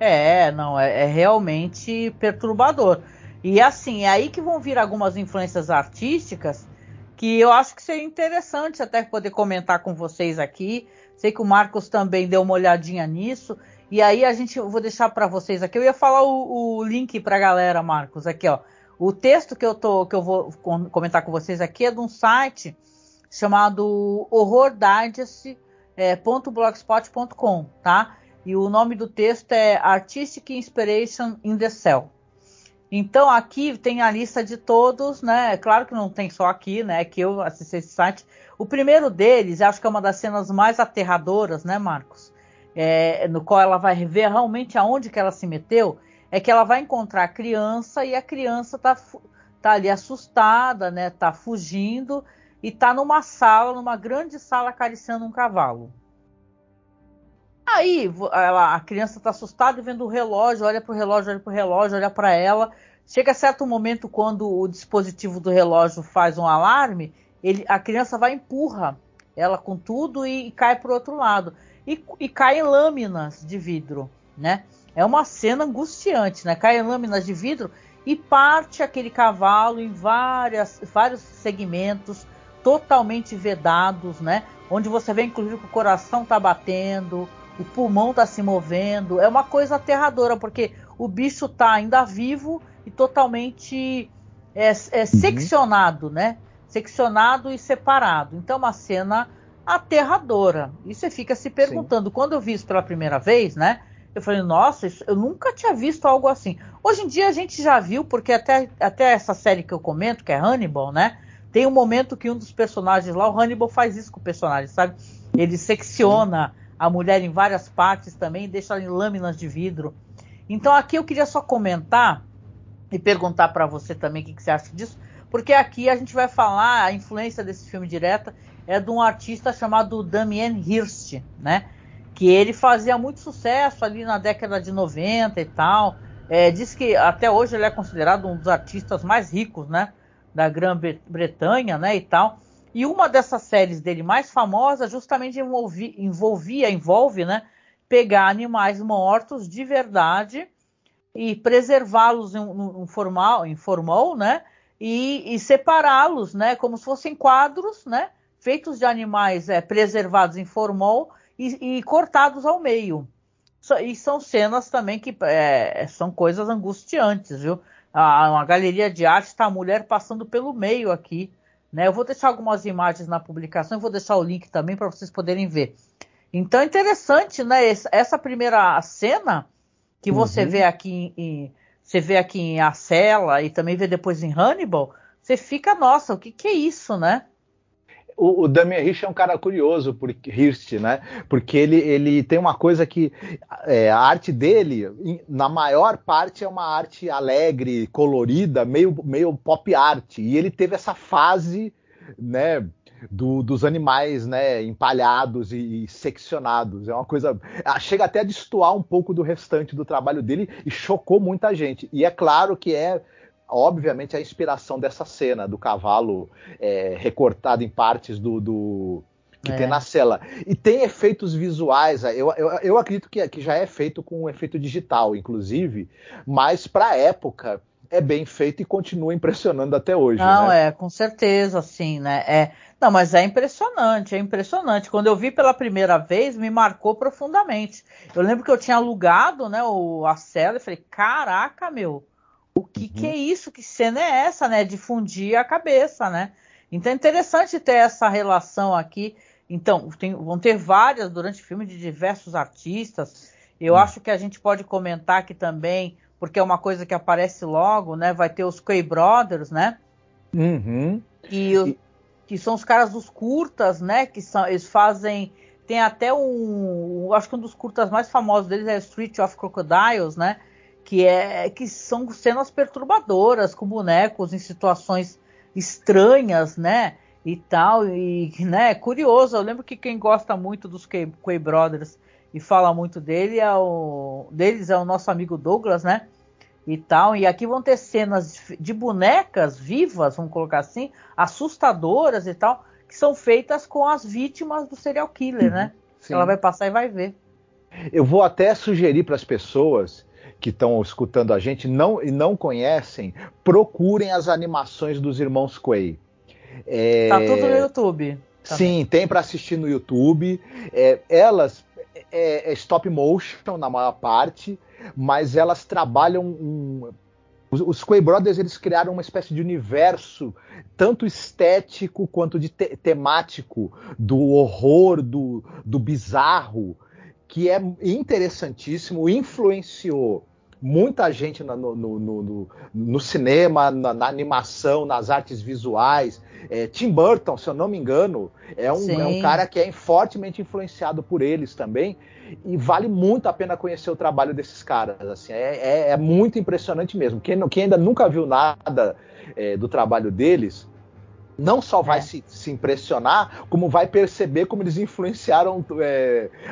A: É realmente perturbador. E assim, é aí que vão vir algumas influências artísticas que eu acho que seria interessante até poder comentar com vocês aqui. Sei que o Marcos também deu uma olhadinha nisso. E aí eu vou deixar para vocês aqui. Eu ia falar o link para a galera, Marcos, aqui, ó. O texto que eu vou comentar com vocês aqui é de um site chamado horrordigest.blogspot.com, tá? E o nome do texto é Artistic Inspiration in the Cell. Então aqui tem a lista de todos, né? Claro que não tem só aqui, né? Que eu assisti esse site. O primeiro deles, acho que é uma das cenas mais aterradoras, né, Marcos? No qual ela vai ver realmente aonde que ela se meteu, é que ela vai encontrar a criança e a criança tá ali assustada, né? Tá fugindo e tá numa grande sala acariciando um cavalo. Aí a criança está assustada vendo o relógio, olha para o relógio, olha para ela. Chega a certo momento, quando o dispositivo do relógio faz um alarme, a criança vai e empurra ela com tudo e cai para o outro lado. E cai em lâminas de vidro, né? É uma cena angustiante, né? Cai em lâminas de vidro e parte aquele cavalo em vários segmentos, totalmente vedados, né? Onde você vê inclusive que o coração tá batendo, o pulmão tá se movendo. É uma coisa aterradora, porque o bicho tá ainda vivo e totalmente seccionado, né? Seccionado e separado. Então, uma cena aterradora. E você fica se perguntando, quando eu vi isso pela primeira vez, né? Eu falei, nossa, eu nunca tinha visto algo assim. Hoje em dia a gente já viu, porque até essa série que eu comento, que é Hannibal, né? Tem um momento que um dos personagens lá, o Hannibal faz isso com o personagem, sabe? Ele secciona a mulher em várias partes também, deixa ela em lâminas de vidro. Então aqui eu queria só comentar e perguntar para você também o que você acha disso, porque aqui a gente vai falar, a influência desse filme direta é de um artista chamado Damien Hirst, né? Que ele fazia muito sucesso ali na década de 90 e tal. Diz que até hoje ele é considerado um dos artistas mais ricos, né, da Grã-Bretanha, né, e tal. E uma dessas séries dele mais famosas justamente envolve, né, pegar animais mortos de verdade e preservá-los em formol, né, e separá-los, né, como se fossem quadros, né, feitos de animais preservados em formol e cortados ao meio. E são cenas também que são coisas angustiantes, viu? Uma galeria de arte está a mulher passando pelo meio aqui, né? Eu vou deixar algumas imagens na publicação, eu vou deixar o link também para vocês poderem ver. Então é interessante, né? Essa primeira cena que você vê aqui em A Cela e também vê depois em Hannibal, você fica, nossa, o que é isso, né?
D: O Damien Hirst é um cara curioso, né? Porque ele tem uma coisa que a arte dele, na maior parte, é uma arte alegre, colorida, meio pop art. E ele teve essa fase, né, dos animais, né, empalhados e seccionados. É uma coisa... Chega até a destoar um pouco do restante do trabalho dele e chocou muita gente. E é claro que obviamente a inspiração dessa cena do cavalo recortado em partes que tem na cela. E tem efeitos visuais, eu acredito que já é feito com um efeito digital, inclusive, mas para a época é bem feito e continua impressionando até hoje.
A: Não,
D: né?
A: com certeza, sim, né? Não, mas é impressionante. Quando eu vi pela primeira vez, me marcou profundamente. Eu lembro que eu tinha alugado, né, a cela e falei, caraca, meu, o que é isso? Que cena é essa, né? De fundir a cabeça, né? Então é interessante ter essa relação aqui. Então, vão ter várias durante o filme de diversos artistas. Eu acho que a gente pode comentar aqui também, porque é uma coisa que aparece logo, né? Vai ter os Coen Brothers, né? Que são os caras dos curtas, né? Eles fazem... Tem até acho que um dos curtas mais famosos deles é Street of Crocodiles, né? Que são cenas perturbadoras, com bonecos em situações estranhas, né, e tal, e, né, curioso. Eu lembro que quem gosta muito dos Coen Brothers e fala muito deles é o nosso amigo Douglas, né, e tal, e aqui vão ter cenas de bonecas vivas, vamos colocar assim, assustadoras e tal, que são feitas com as vítimas do serial killer, né, ela vai passar e vai ver.
D: Eu vou até sugerir para as pessoas que estão escutando a gente e não conhecem, procurem as animações dos irmãos Coen.
A: Tá tudo no YouTube.
D: Sim, tem para assistir no YouTube. Elas stop motion na maior parte, mas elas trabalham os Coen Brothers, eles criaram uma espécie de universo tanto estético quanto de temático do horror, do bizarro, que é interessantíssimo, influenciou muita gente no cinema, na animação, nas artes visuais. Tim Burton, se eu não me engano, é um cara que é fortemente influenciado por eles também, e vale muito a pena conhecer o trabalho desses caras. Assim, é muito impressionante mesmo. Quem ainda nunca viu nada do trabalho deles, não só vai se impressionar, como vai perceber como eles influenciaram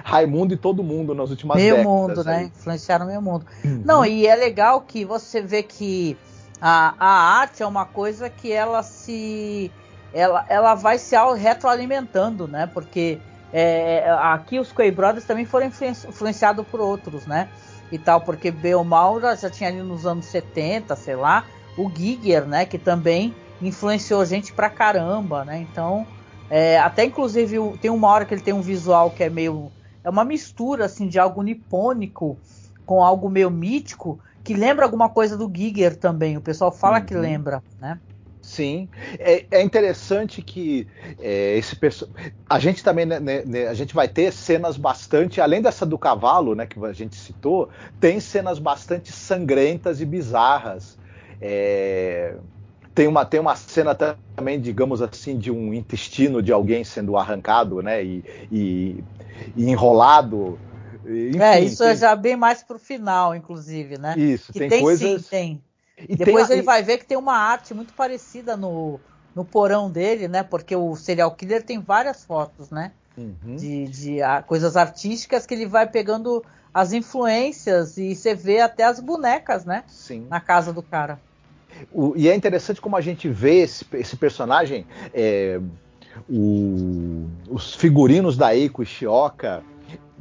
D: Raimundo e todo mundo nas últimas décadas.
A: Meio mundo, né? Influenciaram meio mundo. Não, e é legal que você vê que a arte é uma coisa que ela vai se retroalimentando, né? Porque aqui os Coen Brothers também foram influenciados por outros, né? E tal, porque Beomar já tinha ali nos anos 70, sei lá, o Giger, né? Que também influenciou gente pra caramba, né? Então, até inclusive tem uma hora que ele tem um visual que é uma mistura assim de algo nipônico com algo meio mítico, que lembra alguma coisa do Giger também. O pessoal fala que lembra, né?
D: Sim, é interessante que a gente também, né, a gente vai ter cenas bastante, além dessa do cavalo, né, que a gente citou, tem cenas bastante sangrentas e bizarras. Tem uma cena também, digamos assim, de um intestino de alguém sendo arrancado, né, e enrolado. Enfim,
A: isso é já bem mais pro final, inclusive, né?
D: Isso,
A: que
D: tem
A: coisas...
D: Sim,
A: tem. E depois ele vai ver que tem uma arte muito parecida no porão dele, né? Porque o serial killer tem várias fotos, né? De coisas artísticas que ele vai pegando as influências e você vê até as bonecas, né?
D: Sim.
A: Na casa do cara.
D: E é interessante como a gente vê esse personagem, os figurinos da Eiko Ishioka.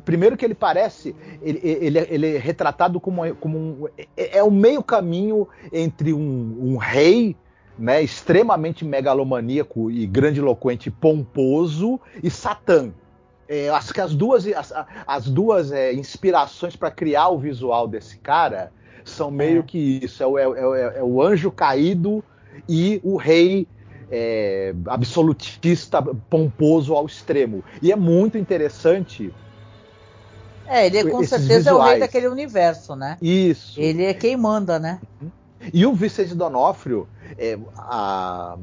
D: Primeiro que ele parece, ele é retratado como um meio caminho entre um rei, né, extremamente megalomaníaco e grandiloquente, pomposo, e Satã. Acho que as duas inspirações para criar o visual desse cara são meio que isso, é o anjo caído e o rei absolutista, pomposo ao extremo. E é muito interessante.
A: Ele com certeza visuais. É o rei daquele universo, né?
D: Isso.
A: Ele é quem manda, né?
D: E o Vicente D'Onofrio,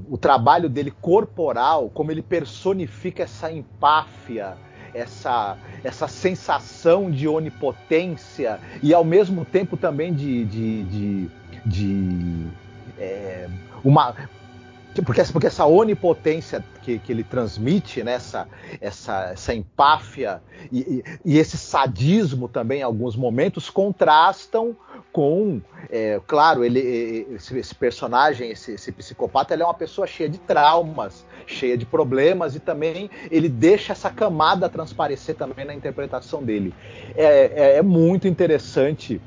D: o trabalho dele corporal, como ele personifica essa empáfia, essa sensação de onipotência e ao mesmo tempo também porque essa onipotência que ele transmite, né, essa empáfia e esse sadismo também em alguns momentos contrastam com, claro, esse personagem, esse psicopata, ele é uma pessoa cheia de traumas, cheia de problemas, e também ele deixa essa camada transparecer também na interpretação dele. É muito interessante.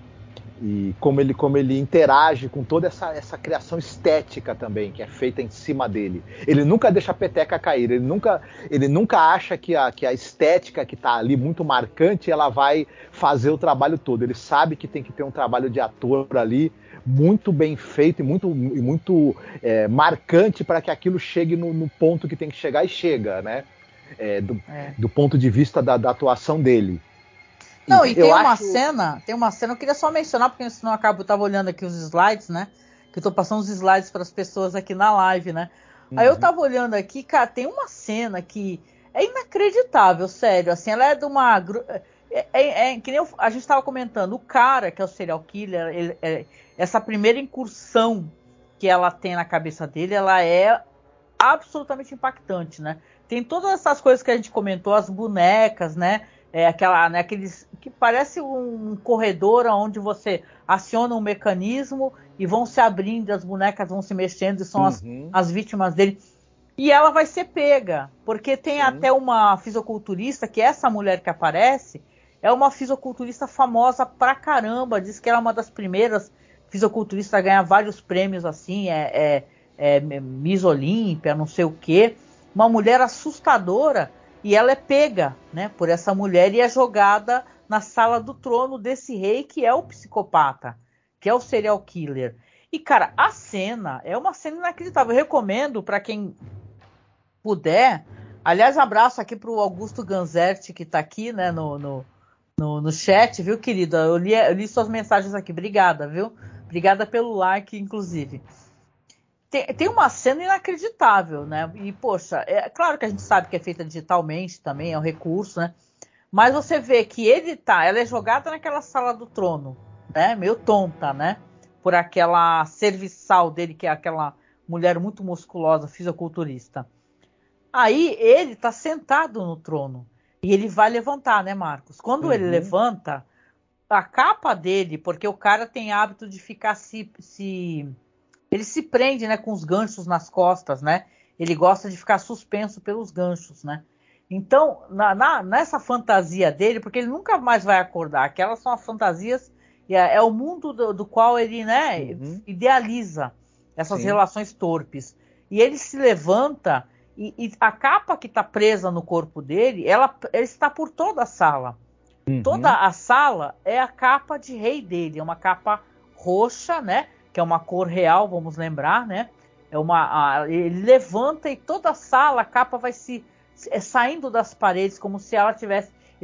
D: E como ele interage com toda essa criação estética também, que é feita em cima dele. Ele nunca deixa a peteca cair, ele nunca acha que a estética que está ali muito marcante, ela vai fazer o trabalho todo. Ele sabe que tem que ter um trabalho de ator ali muito bem feito e muito marcante para que aquilo chegue no ponto que tem que chegar, e chega, né? Do ponto de vista da atuação dele.
A: Não, e tem uma cena, eu queria só mencionar, porque senão eu tava olhando aqui os slides, né? Que eu tô passando os slides para as pessoas aqui na live, né? Aí eu tava olhando aqui, cara, tem uma cena que é inacreditável, sério, assim, ela é de uma... que nem a gente tava comentando, o cara que é o serial killer, essa primeira incursão que ela tem na cabeça dele, ela é absolutamente impactante, né? Tem todas essas coisas que a gente comentou, as bonecas, né? Aqueles que parece um corredor onde você aciona um mecanismo e vão se abrindo, as bonecas vão se mexendo e são as vítimas dele. E ela vai ser pega, porque tem até uma fisiculturista, que essa mulher que aparece, é uma fisiculturista famosa pra caramba, diz que ela é uma das primeiras fisiculturistas a ganhar vários prêmios assim, Miss Olímpia, não sei o quê. Uma mulher assustadora. E ela é pega, né, por essa mulher e é jogada na sala do trono desse rei que é o psicopata, que é o serial killer. E, cara, a cena é uma cena inacreditável. Eu recomendo para quem puder. Aliás, abraço aqui pro Augusto Ganzerti, que tá aqui, né, no chat, viu, querido? Eu li suas mensagens aqui. Obrigada, viu? Obrigada pelo like, inclusive. Tem uma cena inacreditável, né? E, poxa, é claro que a gente sabe que é feita digitalmente também, é um recurso, né? Mas você vê que ela é jogada naquela sala do trono, né? Meio tonta, né? Por aquela serviçal dele, que é aquela mulher muito musculosa, fisiculturista. Aí ele tá sentado no trono e ele vai levantar, né, Marcos? Quando ele levanta, a capa dele, porque o cara tem hábito de ficar ele se prende, né, com os ganchos nas costas, né? Ele gosta de ficar suspenso pelos ganchos, né? Então, nessa fantasia dele, porque ele nunca mais vai acordar, aquelas são as fantasias, é o mundo do qual ele, né, idealiza essas relações torpes. e ele se levanta e a capa que está presa no corpo dele, ela está por toda a sala. Toda a sala é a capa de rei dele, é uma capa roxa, né? Que é uma cor real, vamos lembrar, né? Ele levanta e toda a sala, a capa vai saindo das paredes, como se ele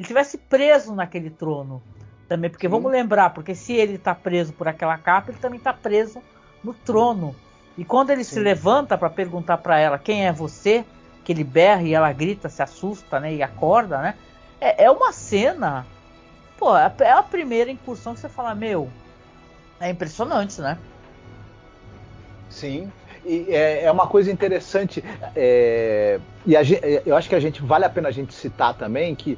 A: tivesse preso naquele trono. Também, porque vamos lembrar, porque se ele está preso por aquela capa, ele também está preso no trono. E quando ele se levanta para perguntar para ela quem é você, que ele berra e ela grita, se assusta, né? E acorda, né? É uma cena, pô, é a primeira incursão que você fala, meu, é impressionante, né?
D: Sim, e é uma coisa interessante, eu acho que vale a pena a gente citar também que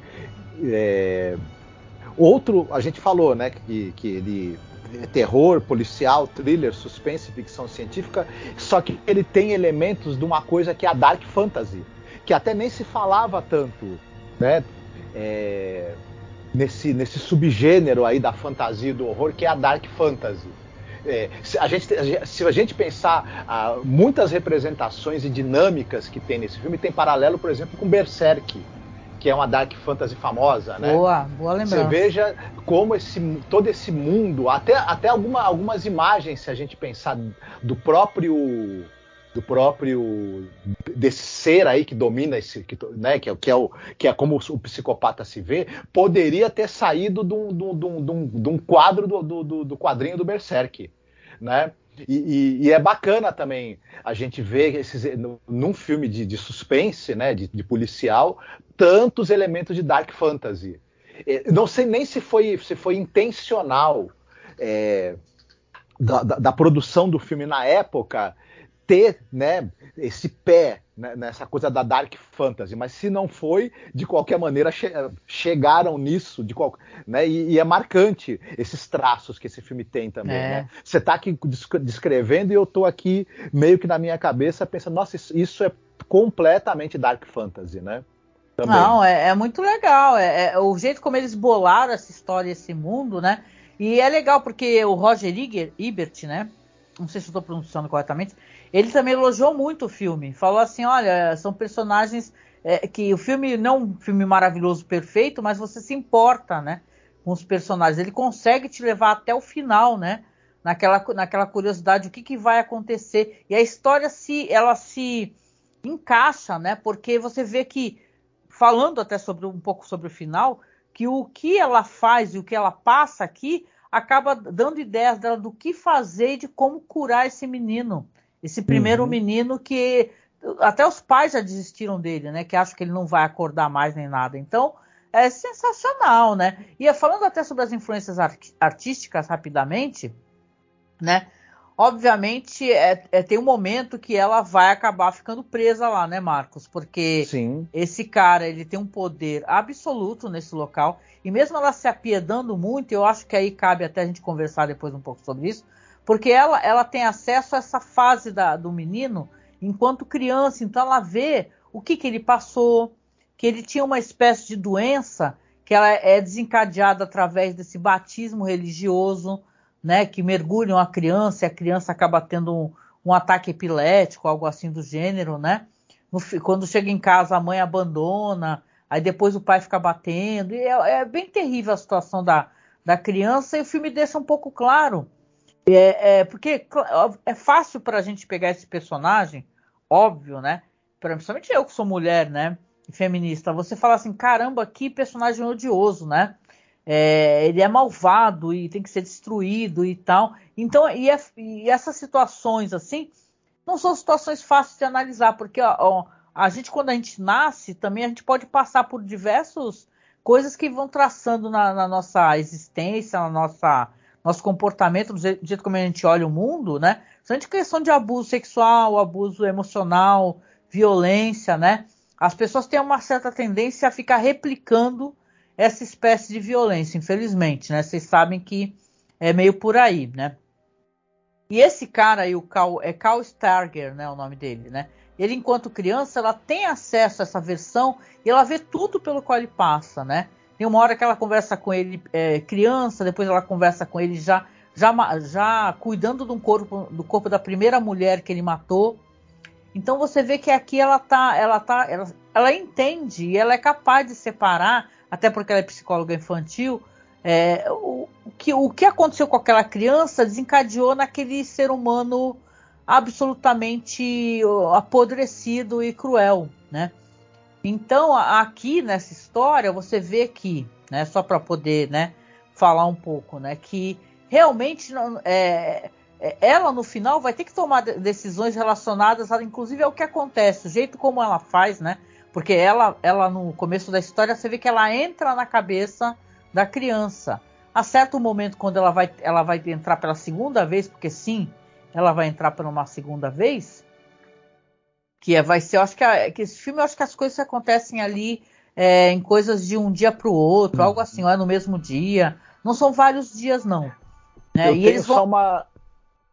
D: a gente falou, né, que ele é terror, policial, thriller, suspense, ficção científica, só que ele tem elementos de uma coisa que é a dark fantasy, que até nem se falava tanto, né, nesse subgênero aí da fantasia e do horror, que é a dark fantasy. Se a gente pensar muitas representações e dinâmicas que tem nesse filme, tem paralelo, por exemplo, com Berserk, que é uma dark fantasy famosa, né?
A: Boa lembrança.
D: Você veja como todo esse mundo, até algumas imagens, se a gente pensar do próprio desse ser aí que domina né, que é como o psicopata se vê, poderia ter saído de um quadro do quadrinho do Berserk, né? E é bacana também a gente ver num filme de suspense, né, de policial, tantos elementos de dark fantasy. Não sei nem se foi intencional da produção do filme na época ter, né, esse pé, né, nessa coisa da dark fantasy, mas se não foi, de qualquer maneira chegaram nisso, né, e é marcante esses traços que esse filme tem também, né? Você está aqui descrevendo e eu estou aqui meio que na minha cabeça pensando, nossa, isso é completamente dark fantasy, né? Também.
A: Não, é muito legal, o jeito como eles bolaram essa história, esse mundo, né? E é legal porque o Roger Ebert, né? Não sei se eu estou pronunciando corretamente, ele também elogiou muito o filme. Falou assim, olha, são personagens que o filme não é um filme maravilhoso, perfeito, mas você se importa, né, com os personagens. Ele consegue te levar até o final, né, naquela curiosidade, o que vai acontecer. E a história ela se encaixa, né, porque você vê que, falando até um pouco sobre o final, que o que ela faz e o que ela passa aqui acaba dando ideias dela do que fazer e de como curar esse menino. Esse primeiro menino que até os pais já desistiram dele, né? Que acham que ele não vai acordar mais nem nada. Então, é sensacional, né? E falando até sobre as influências artísticas rapidamente, né? Obviamente, tem um momento que ela vai acabar ficando presa lá, né, Marcos? Porque esse cara, ele tem um poder absoluto nesse local. E mesmo ela se apiedando muito, eu acho que aí cabe até a gente conversar depois um pouco sobre isso, porque ela tem acesso a essa fase do menino enquanto criança. Então ela vê o que ele passou, que ele tinha uma espécie de doença que ela é desencadeada através desse batismo religioso, né, que mergulham a criança e a criança acaba tendo um ataque epilético, algo assim do gênero, né? Quando chega em casa a mãe abandona, aí depois o pai fica batendo, e é bem terrível a situação da criança, e o filme deixa um pouco claro, porque é fácil para a gente pegar esse personagem, óbvio, né? Principalmente eu que sou mulher, né, e feminista, você fala assim, caramba, que personagem odioso, né? Ele é malvado e tem que ser destruído e tal. Então, e essas situações assim não são situações fáceis de analisar, porque a gente, quando a gente nasce, também a gente pode passar por diversas coisas que vão traçando na nossa existência, nosso comportamento, do jeito como a gente olha o mundo, né? Seja questão de abuso sexual, abuso emocional, violência, né? As pessoas têm uma certa tendência a ficar replicando essa espécie de violência, infelizmente, né? Vocês sabem que é meio por aí, né? E esse cara aí, Carl Starger, né? O nome dele, né? Ele, enquanto criança, ela tem acesso a essa versão e ela vê tudo pelo qual ele passa, né? Tem uma hora que ela conversa com ele criança, depois ela conversa com ele já cuidando do corpo da primeira mulher que ele matou. Então você vê que aqui ela entende e ela é capaz de separar, até porque ela é psicóloga infantil, o que aconteceu com aquela criança desencadeou naquele ser humano absolutamente apodrecido e cruel, né? Então aqui nessa história você vê que, né, só para poder, né, falar um pouco, né, que realmente ela no final vai ter que tomar decisões relacionadas inclusive ao que acontece, o jeito como ela faz, né? Porque ela no começo da história você vê que ela entra na cabeça da criança. A certo momento, quando ela vai entrar pela segunda vez, porque sim, ela vai entrar por uma segunda vez, vai ser, eu acho que esse filme, eu acho que as coisas acontecem ali em coisas de um dia para o outro, algo assim, ou é no mesmo dia. Não são vários dias, não. Né? E eles vão... só uma...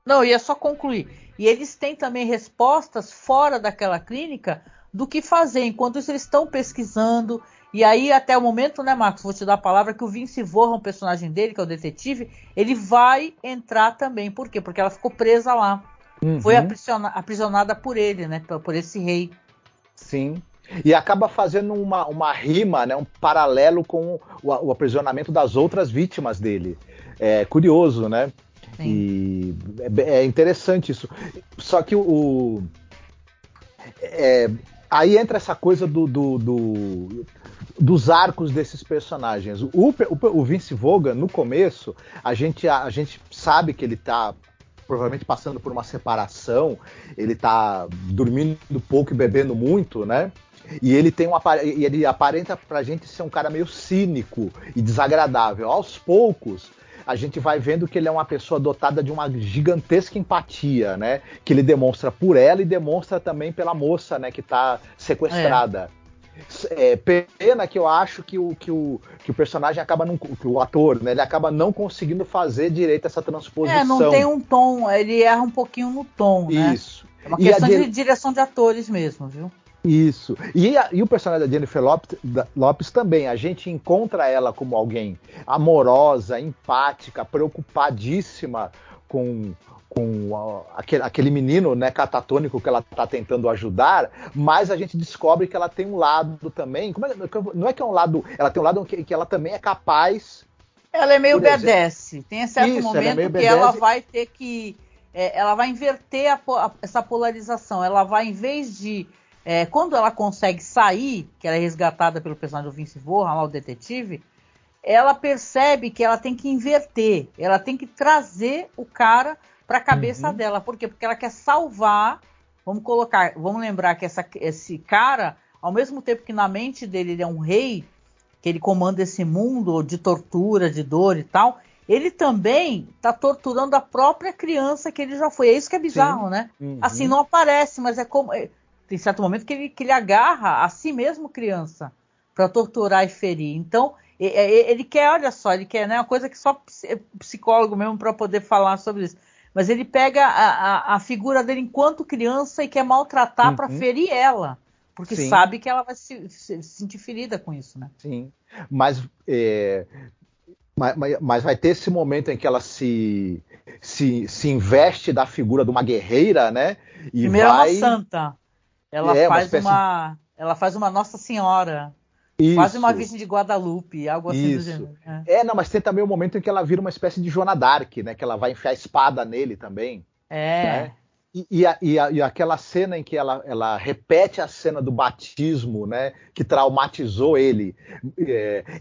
A: Não, ia só concluir. E eles têm também respostas fora daquela clínica do que fazer. Enquanto isso, eles estão pesquisando. E aí, até o momento, né, Marcos, vou te dar a palavra, que o Vince Vaughn, o personagem dele, que é o detetive, ele vai entrar também. Por quê? Porque ela ficou presa lá. Foi aprisionada por ele, né? Por esse rei.
D: Sim. E acaba fazendo uma rima, né, um paralelo com o aprisionamento das outras vítimas dele. É curioso, né? Sim. E é interessante isso. Só que aí entra essa coisa dos arcos desses personagens. O Vince Vaughn, no começo, a gente sabe que ele está provavelmente passando por uma separação, ele está dormindo pouco e bebendo muito, né? E ele aparenta pra gente ser um cara meio cínico e desagradável. Aos poucos, a gente vai vendo que ele é uma pessoa dotada de uma gigantesca empatia, né? Que ele demonstra por ela e demonstra também pela moça, né? Que tá sequestrada. Pena que eu acho que o personagem acaba que o ator, né? Ele acaba não conseguindo fazer direito essa transposição.
A: Não tem um tom, ele erra um pouquinho no tom, né?
D: Isso.
A: É uma questão de direção de atores mesmo, viu?
D: Isso. E o personagem da Jennifer Lopez também, a gente encontra ela como alguém amorosa, empática, preocupadíssima com aquele menino, né, catatônico que ela está tentando ajudar, mas a gente descobre que ela tem um lado também, não é que é um lado, ela tem um lado que ela também é capaz...
A: Ela é meio obedece, tem certo momento que ela vai ter que... ela vai inverter essa polarização, ela vai, em vez de... quando ela consegue sair, que ela é resgatada pelo personagem do Vince Vaughn, lá o detetive, ela percebe que ela tem que inverter, ela tem que trazer o cara para a cabeça dela. Por quê? Porque ela quer salvar, vamos lembrar que esse cara, ao mesmo tempo que na mente dele ele é um rei, que ele comanda esse mundo de tortura, de dor e tal, ele também está torturando a própria criança que ele já foi. É isso que é bizarro, né? Assim, não aparece, mas é como... Tem certo momento que ele agarra a si mesmo criança para torturar e ferir. Então, ele quer, olha só, ele quer, né, uma coisa que só psicólogo mesmo para poder falar sobre isso. Mas ele pega a figura dele enquanto criança e quer maltratar para ferir ela. Porque sabe que ela vai se sentir ferida com isso, né? Sim.
D: Mas vai ter esse momento em que ela se investe da figura de uma guerreira, né? E
A: primeiro é uma santa. Ela faz uma Nossa Senhora. Isso. Quase uma Virgem de Guadalupe, algo assim do gênero.
D: Não, mas tem também o momento em que ela vira uma espécie de Joana d'Arc, né? Que ela vai enfiar a espada nele também. Né? E aquela cena em que ela repete a cena do batismo, né, que traumatizou ele,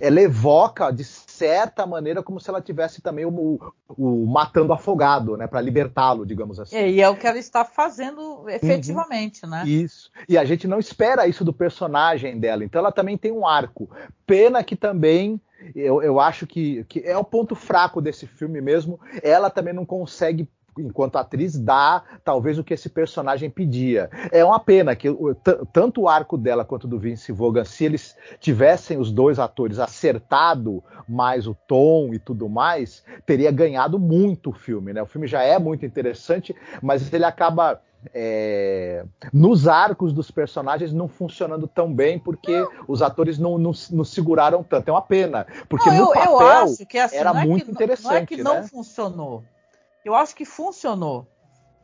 D: ela evoca, de certa maneira, como se ela tivesse também o matando afogado, né, para libertá-lo, digamos assim.
A: E é o que ela está fazendo efetivamente, né?
D: Isso. E a gente não espera isso do personagem dela, então ela também tem um arco. Pena que também... Eu acho que é o ponto fraco desse filme mesmo. Ela também não consegue, enquanto atriz, dá talvez o que esse personagem pedia. É uma pena que tanto o arco dela quanto do Vince Vaughn, se eles tivessem os dois atores acertado mais o tom e tudo mais, teria ganhado muito o filme, né? O filme já é muito interessante, mas ele acaba nos arcos dos personagens não funcionando tão bem porque os atores não seguraram tanto. É uma pena, porque no papel
A: eu acho que, assim,
D: era muito interessante.
A: Não é que não funcionou. Eu acho que funcionou.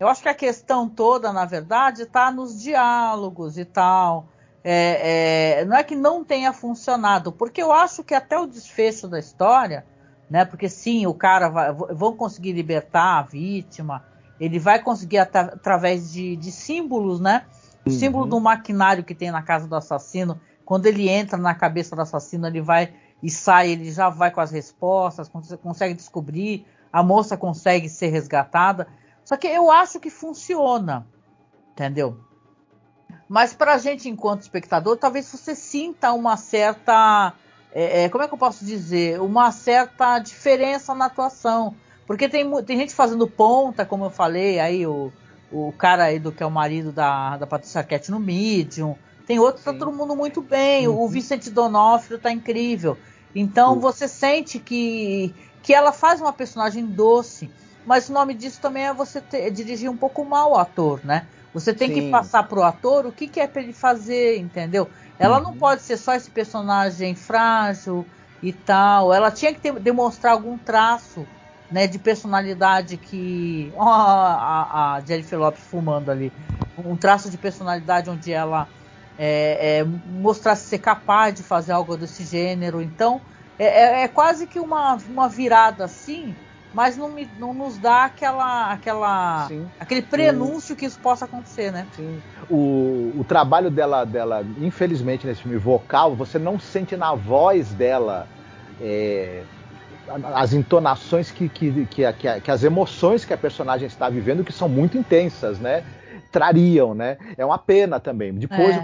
A: Eu acho que a questão toda, na verdade, está nos diálogos e tal. Não é que não tenha funcionado, porque eu acho que até o desfecho da história, né? Porque sim, o cara vão conseguir libertar a vítima, ele vai conseguir através de símbolos, né? O símbolo do maquinário que tem na casa do assassino, quando ele entra na cabeça do assassino, ele vai e sai, ele já vai com as respostas, consegue descobrir, a moça consegue ser resgatada. Só que eu acho que funciona, entendeu? Mas pra gente, enquanto espectador, talvez você sinta uma certa... como é que eu posso dizer? Uma certa diferença na atuação. Porque tem gente fazendo ponta, como eu falei, aí o cara aí que é o marido da Patrícia Arquette no Medium. Tem outro que tá todo mundo muito bem. O Vincent D'Onofrio tá incrível. Então você sente que ela faz uma personagem doce. Mas o nome disso também é você dirigir um pouco mal o ator, né? Você tem que passar pro ator o que é para ele fazer, entendeu? Ela não pode ser só esse personagem frágil e tal. Ela tinha que demonstrar algum traço, né, de personalidade que... a Jennifer Lopez fumando ali. Um traço de personalidade onde ela mostrasse ser capaz de fazer algo desse gênero. Então, é quase que uma virada assim... mas não nos dá aquele prenúncio que isso possa acontecer, né?
D: Sim. O trabalho dela, infelizmente, nesse filme vocal, você não sente na voz dela as entonações que as emoções que a personagem está vivendo, que são muito intensas, né? Trariam, né? É uma pena também. Depois,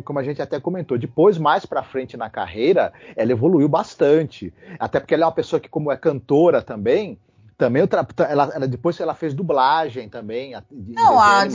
D: como a gente até comentou, depois, mais pra frente na carreira, ela evoluiu bastante. Até porque ela é uma pessoa que, como é cantora também depois ela fez dublagem também.
A: Não, a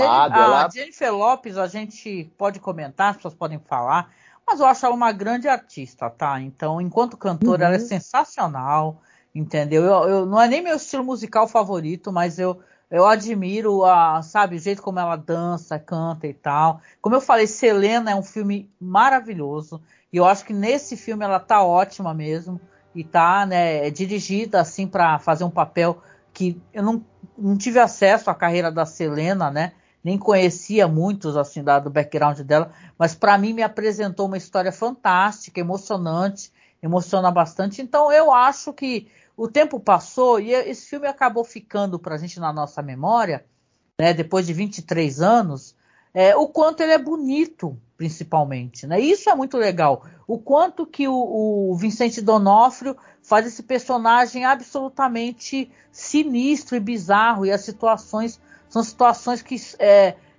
A: Jennifer Lopez, a gente pode comentar, as pessoas podem falar, mas eu acho ela uma grande artista, tá? Então, enquanto cantora, ela é sensacional, entendeu? Eu não é nem meu estilo musical favorito, mas eu admiro sabe, o jeito como ela dança, canta e tal. Como eu falei, Selena é um filme maravilhoso. E eu acho que nesse filme ela tá ótima mesmo. E tá, né, dirigida assim para fazer um papel que eu não tive acesso à carreira da Selena, né? Nem conhecia muitos assim do background dela. Mas para mim me apresentou uma história fantástica, emocionante, emociona bastante. Então eu acho que o tempo passou e esse filme acabou ficando pra gente na nossa memória, né, depois de 23 anos, o quanto ele é bonito, principalmente, né? Isso é muito legal. O quanto que o Vincent D'Onofrio faz esse personagem absolutamente sinistro e bizarro, e as situações são situações que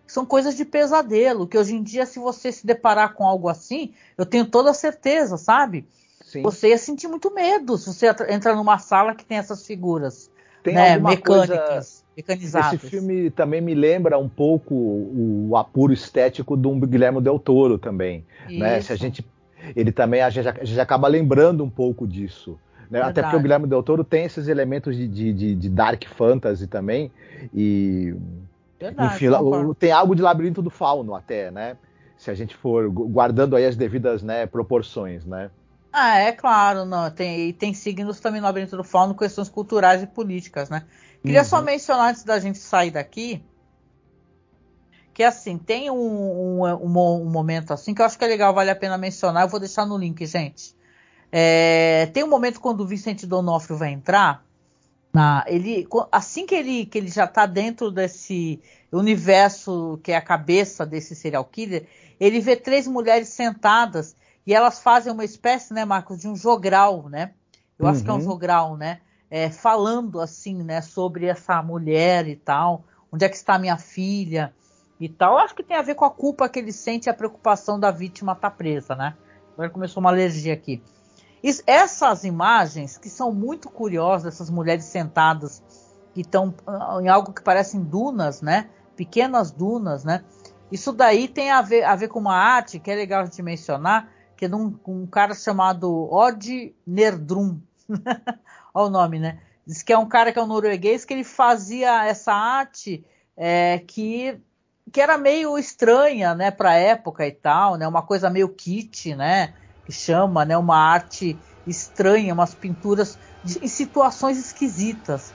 A: são coisas de pesadelo, que hoje em dia, se você se deparar com algo assim, eu tenho toda a certeza, sabe? Sim. Você ia sentir muito medo se você entra numa sala que tem essas figuras, né, mecânicas, mecanizadas.
D: Esse filme também me lembra um pouco o apuro estético do Guillermo del Toro também, né? A gente acaba lembrando um pouco disso, né? Até porque o Guillermo del Toro tem esses elementos de dark fantasy também e enfim, tem algo de Labirinto do Fauno até, né? Se a gente for guardando aí as devidas, né, proporções, né?
A: É claro, não. Tem signos também no Labirinto do Fauno, questões culturais e políticas, né? Queria só mencionar, antes da gente sair daqui, que assim, tem um momento assim, que eu acho que é legal, vale a pena mencionar, eu vou deixar no link, gente. Tem um momento quando o Vincent D'Onofrio vai entrar, assim que ele já está dentro desse universo, que é a cabeça desse serial killer, ele vê 3 mulheres sentadas, e elas fazem uma espécie, né, Marcos, de um jogral, né? Eu acho que é um jogral, né? Falando assim, né, sobre essa mulher e tal. Onde é que está minha filha e tal. Eu acho que tem a ver com a culpa que ele sente e a preocupação da vítima estar presa, né? Agora começou uma alergia aqui. Essas imagens, que são muito curiosas, essas mulheres sentadas, que estão em algo que parecem dunas, né? Pequenas dunas, né? Isso daí tem a ver com uma arte que é legal a gente mencionar, que é de um cara chamado Odd Nerdrum. Olha o nome, né? Diz que é um cara que é um norueguês, que ele fazia essa arte que era meio estranha, né, para a época e tal, né? Uma coisa meio kitsch, né? Que chama, né? Uma arte estranha, umas pinturas em situações esquisitas.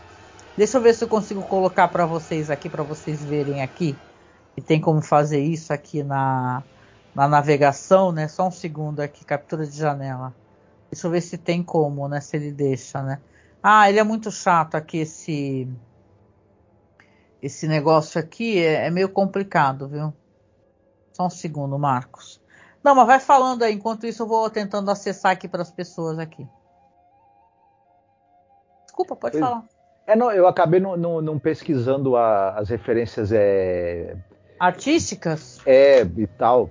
A: Deixa eu ver se eu consigo colocar para vocês aqui, para vocês verem aqui. E tem como fazer isso aqui na navegação, né? Só um segundo aqui, captura de janela. Deixa eu ver se tem como, né? Se ele deixa, né? Ah, ele é muito chato aqui, esse negócio aqui é meio complicado, viu? Só um segundo, Marcos. Não, mas vai falando aí. Enquanto isso, eu vou tentando acessar aqui para as pessoas aqui. Desculpa, pode falar.
D: Não, eu acabei não pesquisando as referências
A: artísticas?
D: E tal.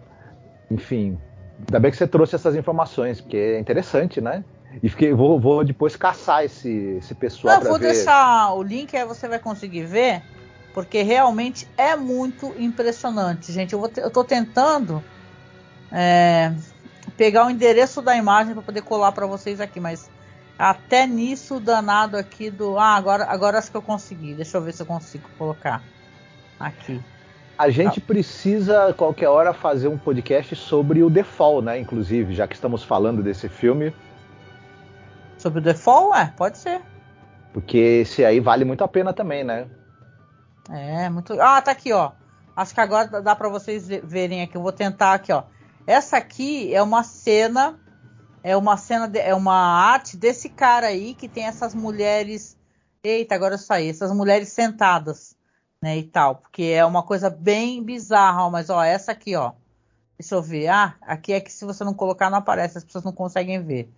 D: Enfim, ainda bem que você trouxe essas informações, porque é interessante, né? E vou depois caçar esse pessoal.
A: Não, vou deixar o link, aí você vai conseguir ver, porque realmente é muito impressionante, gente. Eu tô tentando pegar o endereço da imagem para poder colar para vocês aqui, mas até nisso danado aqui do... agora acho que eu consegui. Deixa eu ver se eu consigo colocar aqui.
D: A gente precisa, qualquer hora, fazer um podcast sobre o The Fall, né? Inclusive, já que estamos falando desse filme.
A: Sobre o The Fall? Pode ser.
D: Porque esse aí vale muito a pena também, né?
A: Muito... tá aqui, ó. Acho que agora dá para vocês verem aqui. Eu vou tentar aqui, ó. Essa aqui é uma cena... É uma arte desse cara aí que tem essas mulheres... Eita, agora eu saí. Essas mulheres sentadas, né, e tal. Porque é uma coisa bem bizarra, ó, mas ó, essa aqui, ó. Deixa eu ver. Aqui é que se você não colocar não aparece, as pessoas não conseguem ver.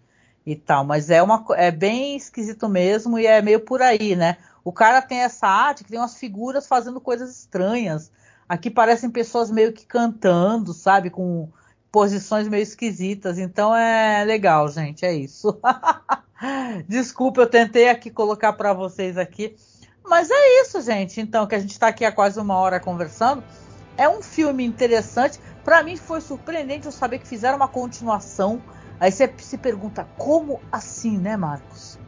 A: E tal, mas é bem esquisito mesmo e é meio por aí, né? O cara tem essa arte que tem umas figuras fazendo coisas estranhas. Aqui parecem pessoas meio que cantando, sabe? Com posições meio esquisitas. Então é legal, gente, é isso. Desculpa, eu tentei aqui colocar para vocês aqui. Mas é isso, gente. Então, que a gente está aqui há quase 1 hora conversando. É um filme interessante. Para mim foi surpreendente eu saber que fizeram uma continuação. Aí você se pergunta, como assim, né, Marcos?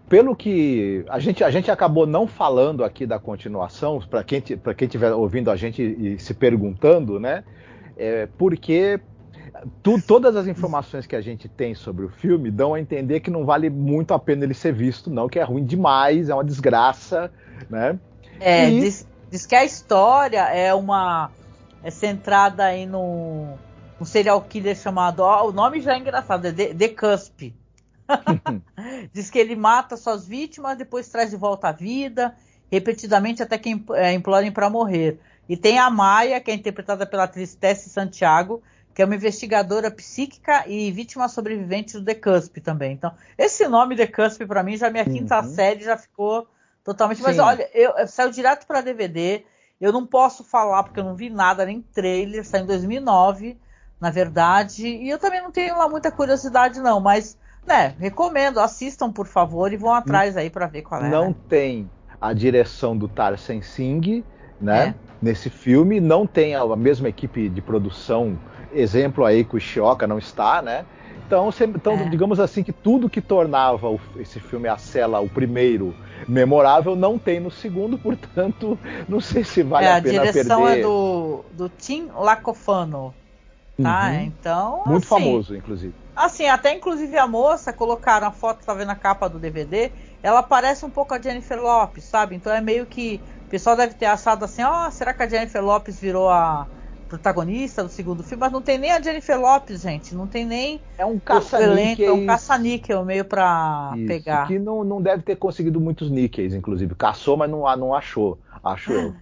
D: Pelo que a gente acabou não falando aqui da continuação, para quem estiver ouvindo a gente e se perguntando, né? Porque todas as informações que a gente tem sobre o filme dão a entender que não vale muito a pena ele ser visto, não, que é ruim demais, é uma desgraça, né?
A: Diz que a história é centrada aí no serial killer chamado... o nome já é engraçado, é The Cusp. Diz que ele mata suas vítimas, depois traz de volta à vida, repetidamente até que implorem para morrer. E tem a Maia, que é interpretada pela atriz Tessie Santiago, que é uma investigadora psíquica e vítima sobrevivente do The Cusp também. Então, esse nome The Cusp, para mim, já minha quinta série já ficou totalmente... Sim. Mas olha, saiu direto para DVD, eu não posso falar porque eu não vi nada, nem trailer, saiu em 2009, na verdade, e eu também não tenho lá muita curiosidade não, mas, né, recomendo, assistam por favor e vão atrás aí para ver qual é.
D: Não,
A: né?
D: Tem a direção do Tarsem Singh, né, nesse filme, não tem a mesma equipe de produção, exemplo aí que o Ishioka não está, né, então digamos assim que tudo que tornava esse filme a cela, o primeiro, memorável, não tem no segundo, portanto, não sei se vale a pena perder. A direção
A: é do Tim Lacofano. Tá, então...
D: Muito assim, famoso, inclusive.
A: Assim, até inclusive a moça, colocaram a foto, tá vendo a capa do DVD, ela parece um pouco a Jennifer Lopez, sabe? Então é meio que... O pessoal deve ter achado assim, será que a Jennifer Lopez virou a protagonista do segundo filme? Mas não tem nem a Jennifer Lopez, gente, não tem nem...
D: É um caça-níqueis.
A: É um caça-níquel meio pra pegar.
D: Que não deve ter conseguido muitos níqueis, inclusive. Caçou, mas não achou, acho eu.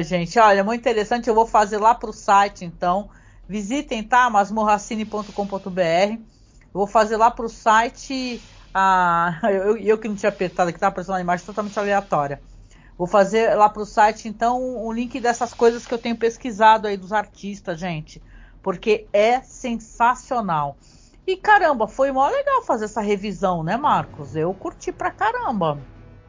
A: Gente, olha, muito interessante, eu vou fazer lá pro site, então... Visitem, tá? masmorracine.com.br. Eu vou fazer lá pro site. Eu que não tinha apertado aqui, tá aparecendo uma imagem totalmente aleatória. Vou fazer lá pro site, então, um link dessas coisas que eu tenho pesquisado aí dos artistas, gente. Porque é sensacional. E caramba, foi mó legal fazer essa revisão, né, Marcos? Eu curti pra caramba.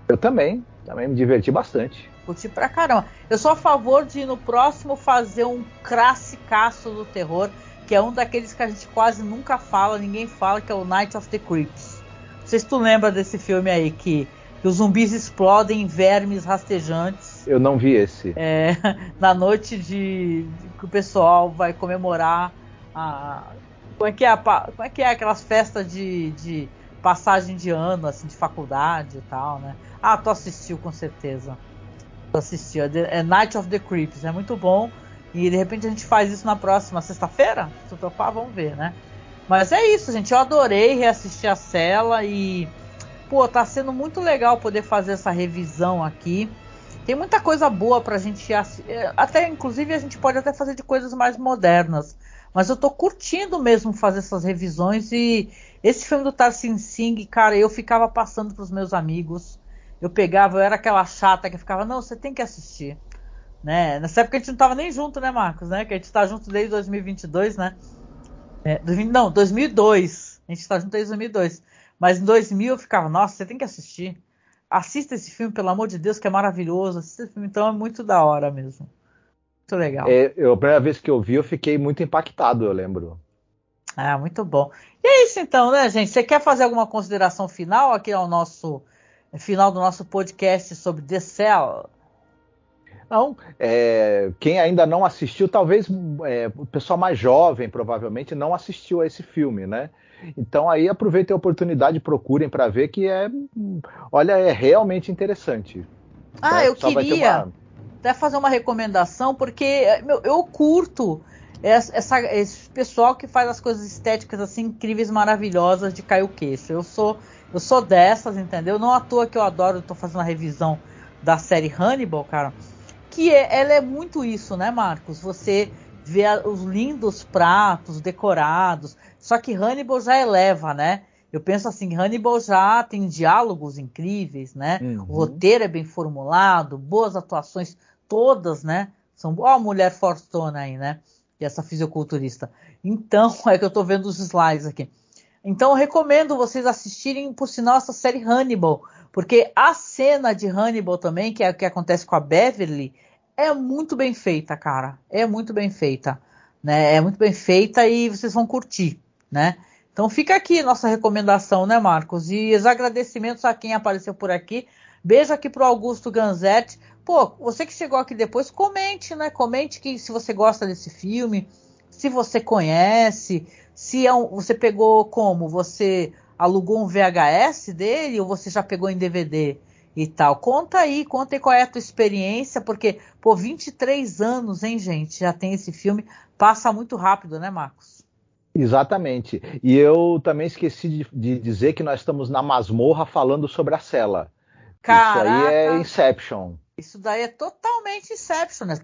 D: Eu também me diverti bastante.
A: Curti pra caramba. Eu sou a favor de no próximo fazer um classicaço do terror, que é um daqueles que a gente quase nunca fala, ninguém fala, que é o Night of the Creeps. Não sei se tu lembra desse filme aí, que os zumbis explodem em vermes rastejantes.
D: Eu não vi esse.
A: Na noite que o pessoal vai comemorar como é que é aquelas festas de passagem de ano, assim, de faculdade e tal, né? Ah, tu assistiu com certeza. Tu assistiu. É Night of the Creeps, é muito bom. E de repente a gente faz isso na próxima sexta-feira? Se eu topar, vamos ver, né? Mas é isso, gente. Eu adorei reassistir a Cela e... Pô, tá sendo muito legal poder fazer essa revisão aqui. Tem muita coisa boa pra gente... Até, inclusive, a gente pode até fazer de coisas mais modernas. Mas eu tô curtindo mesmo fazer essas revisões. E esse filme do Tarsem Singh, cara, eu ficava passando pros meus amigos. Eu era aquela chata que ficava, não, você tem que assistir. Né? Nessa época a gente não tava nem junto, né, Marcos? Né? Que a gente tá junto desde 2022, né? 2002. A gente tá junto desde 2002. Mas em 2000 eu ficava, nossa, você tem que assistir. Assista esse filme, pelo amor de Deus, que é maravilhoso. Assista esse filme, então é muito da hora mesmo. Muito legal.
D: A primeira vez que eu vi, eu fiquei muito impactado, eu lembro.
A: Ah, muito bom. E é isso então, né, gente? Você quer fazer alguma consideração final aqui ao final do nosso podcast sobre The Cell?
D: Não, quem ainda não assistiu, talvez o pessoal mais jovem provavelmente não assistiu a esse filme, né? Então aí aproveitem a oportunidade, procurem para ver que é realmente interessante.
A: Ah, eu queria até fazer uma recomendação, porque eu curto esse pessoal que faz as coisas estéticas assim incríveis, maravilhosas de cair o queixo. Eu sou dessas, entendeu? Não à toa que eu tô fazendo a revisão da série Hannibal, cara. Ela é muito isso, né, Marcos? Você vê os lindos pratos decorados, só que Hannibal já eleva, né? Eu penso assim, Hannibal já tem diálogos incríveis, né? Uhum. O roteiro é bem formulado, boas atuações todas, né? Ó a mulher fortuna aí, né? E essa fisiculturista. Então, é que eu tô vendo os slides aqui. Então, eu recomendo vocês assistirem, por sinal, essa série Hannibal, porque a cena de Hannibal também, que é o que acontece com a Beverly, é muito bem feita, cara. É muito bem feita, né? É muito bem feita e vocês vão curtir, né? Então fica aqui nossa recomendação, né, Marcos? E os agradecimentos a quem apareceu por aqui. Beijo aqui pro Augusto Ganzetti. Pô, você que chegou aqui depois, comente, né? Comente que se você gosta desse filme, se você conhece, você pegou como? Você alugou um VHS dele ou você já pegou em DVD e tal? Conta aí qual é a tua experiência, porque, 23 anos, hein, gente? Já tem esse filme, passa muito rápido, né, Marcos?
D: Exatamente. E eu também esqueci de dizer que nós estamos na masmorra falando sobre a cela.
A: Caraca,
D: isso aí é Inception.
A: Isso daí é totalmente Inception, né?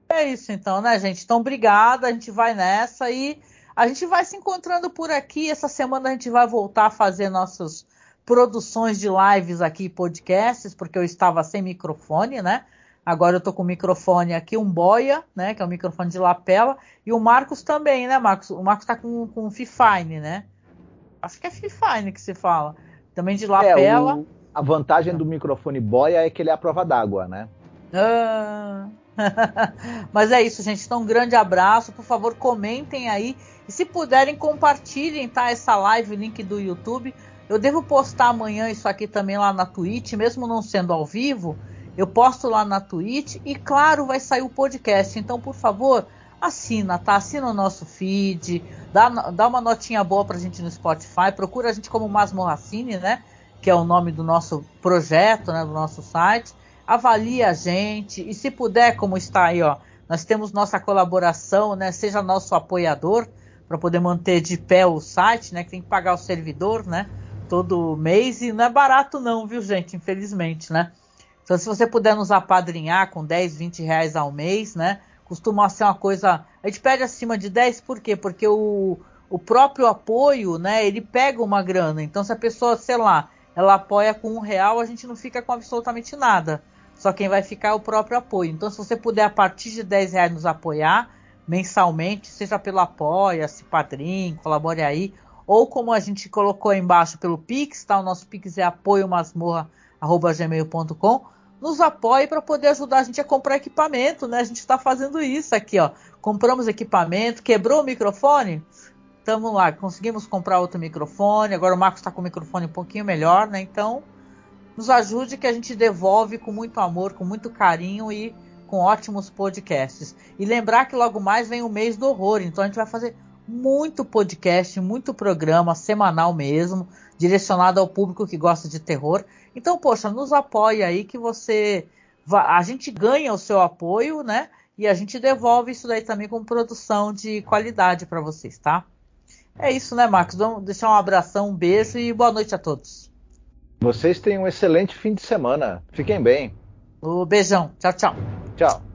A: É isso então, né, gente? Então, obrigada, a gente vai nessa e a gente vai se encontrando por aqui. Essa semana a gente vai voltar a fazer nossas produções de lives aqui, podcasts, porque eu estava sem microfone, né? Agora eu tô com o microfone aqui, um boia, né? Que é um microfone de lapela. E o Marcos também, né, Marcos? O Marcos tá com um Fifine, né? Acho que é Fifine que se fala. Também de lapela.
D: A vantagem do microfone boia é que ele é à prova d'água, né?
A: Mas é isso, gente. Então, um grande abraço. Por favor, comentem aí. E se puderem, compartilhem, tá? Essa live, link do YouTube. Eu devo postar amanhã isso aqui também lá na Twitch, mesmo não sendo ao vivo. Eu posto lá na Twitch e, claro, vai sair o podcast. Então, por favor, assina, tá? Assina o nosso feed, dá uma notinha boa pra gente no Spotify. Procura a gente como Masmorracine, né? Que é o nome do nosso projeto, né? Do nosso site. Avalie a gente e, se puder, como está aí, ó, nós temos nossa colaboração, né? Seja nosso apoiador para poder manter de pé o site, né? Que tem que pagar o servidor, né? Todo mês e não é barato não, viu, gente? Infelizmente, né? Então, se você puder nos apadrinhar com 10, 20 reais ao mês, né? Costuma ser uma coisa... A gente pede acima de 10, por quê? Porque o próprio apoio, né? Ele pega uma grana. Então, se a pessoa, sei lá, ela apoia com R$1, a gente não fica com absolutamente nada. Só quem vai ficar é o próprio apoio. Então, se você puder, a partir de 10 reais, nos apoiar mensalmente, seja pelo Apoia-se, Padrim, colabore aí, ou como a gente colocou aí embaixo pelo Pix, tá? O nosso Pix é apoiomasmorra@gmail.com. Nos apoie para poder ajudar a gente a comprar equipamento, né? A gente está fazendo isso aqui, ó. Compramos equipamento, quebrou o microfone? Estamos lá, conseguimos comprar outro microfone. Agora o Marcos está com o microfone um pouquinho melhor, né? Então, nos ajude que a gente devolve com muito amor, com muito carinho e com ótimos podcasts. E lembrar que logo mais vem o mês do horror, então a gente vai fazer muito podcast, muito programa, semanal mesmo, direcionado ao público que gosta de terror. Então, poxa, nos apoie aí que a gente ganha o seu apoio, né? E a gente devolve isso daí também com produção de qualidade para vocês, tá? É isso, né, Marcos? Vamos deixar um abração, um beijo e boa noite a todos.
D: Vocês tenham um excelente fim de semana. Fiquem bem.
A: Um beijão. Tchau, tchau.
D: Tchau.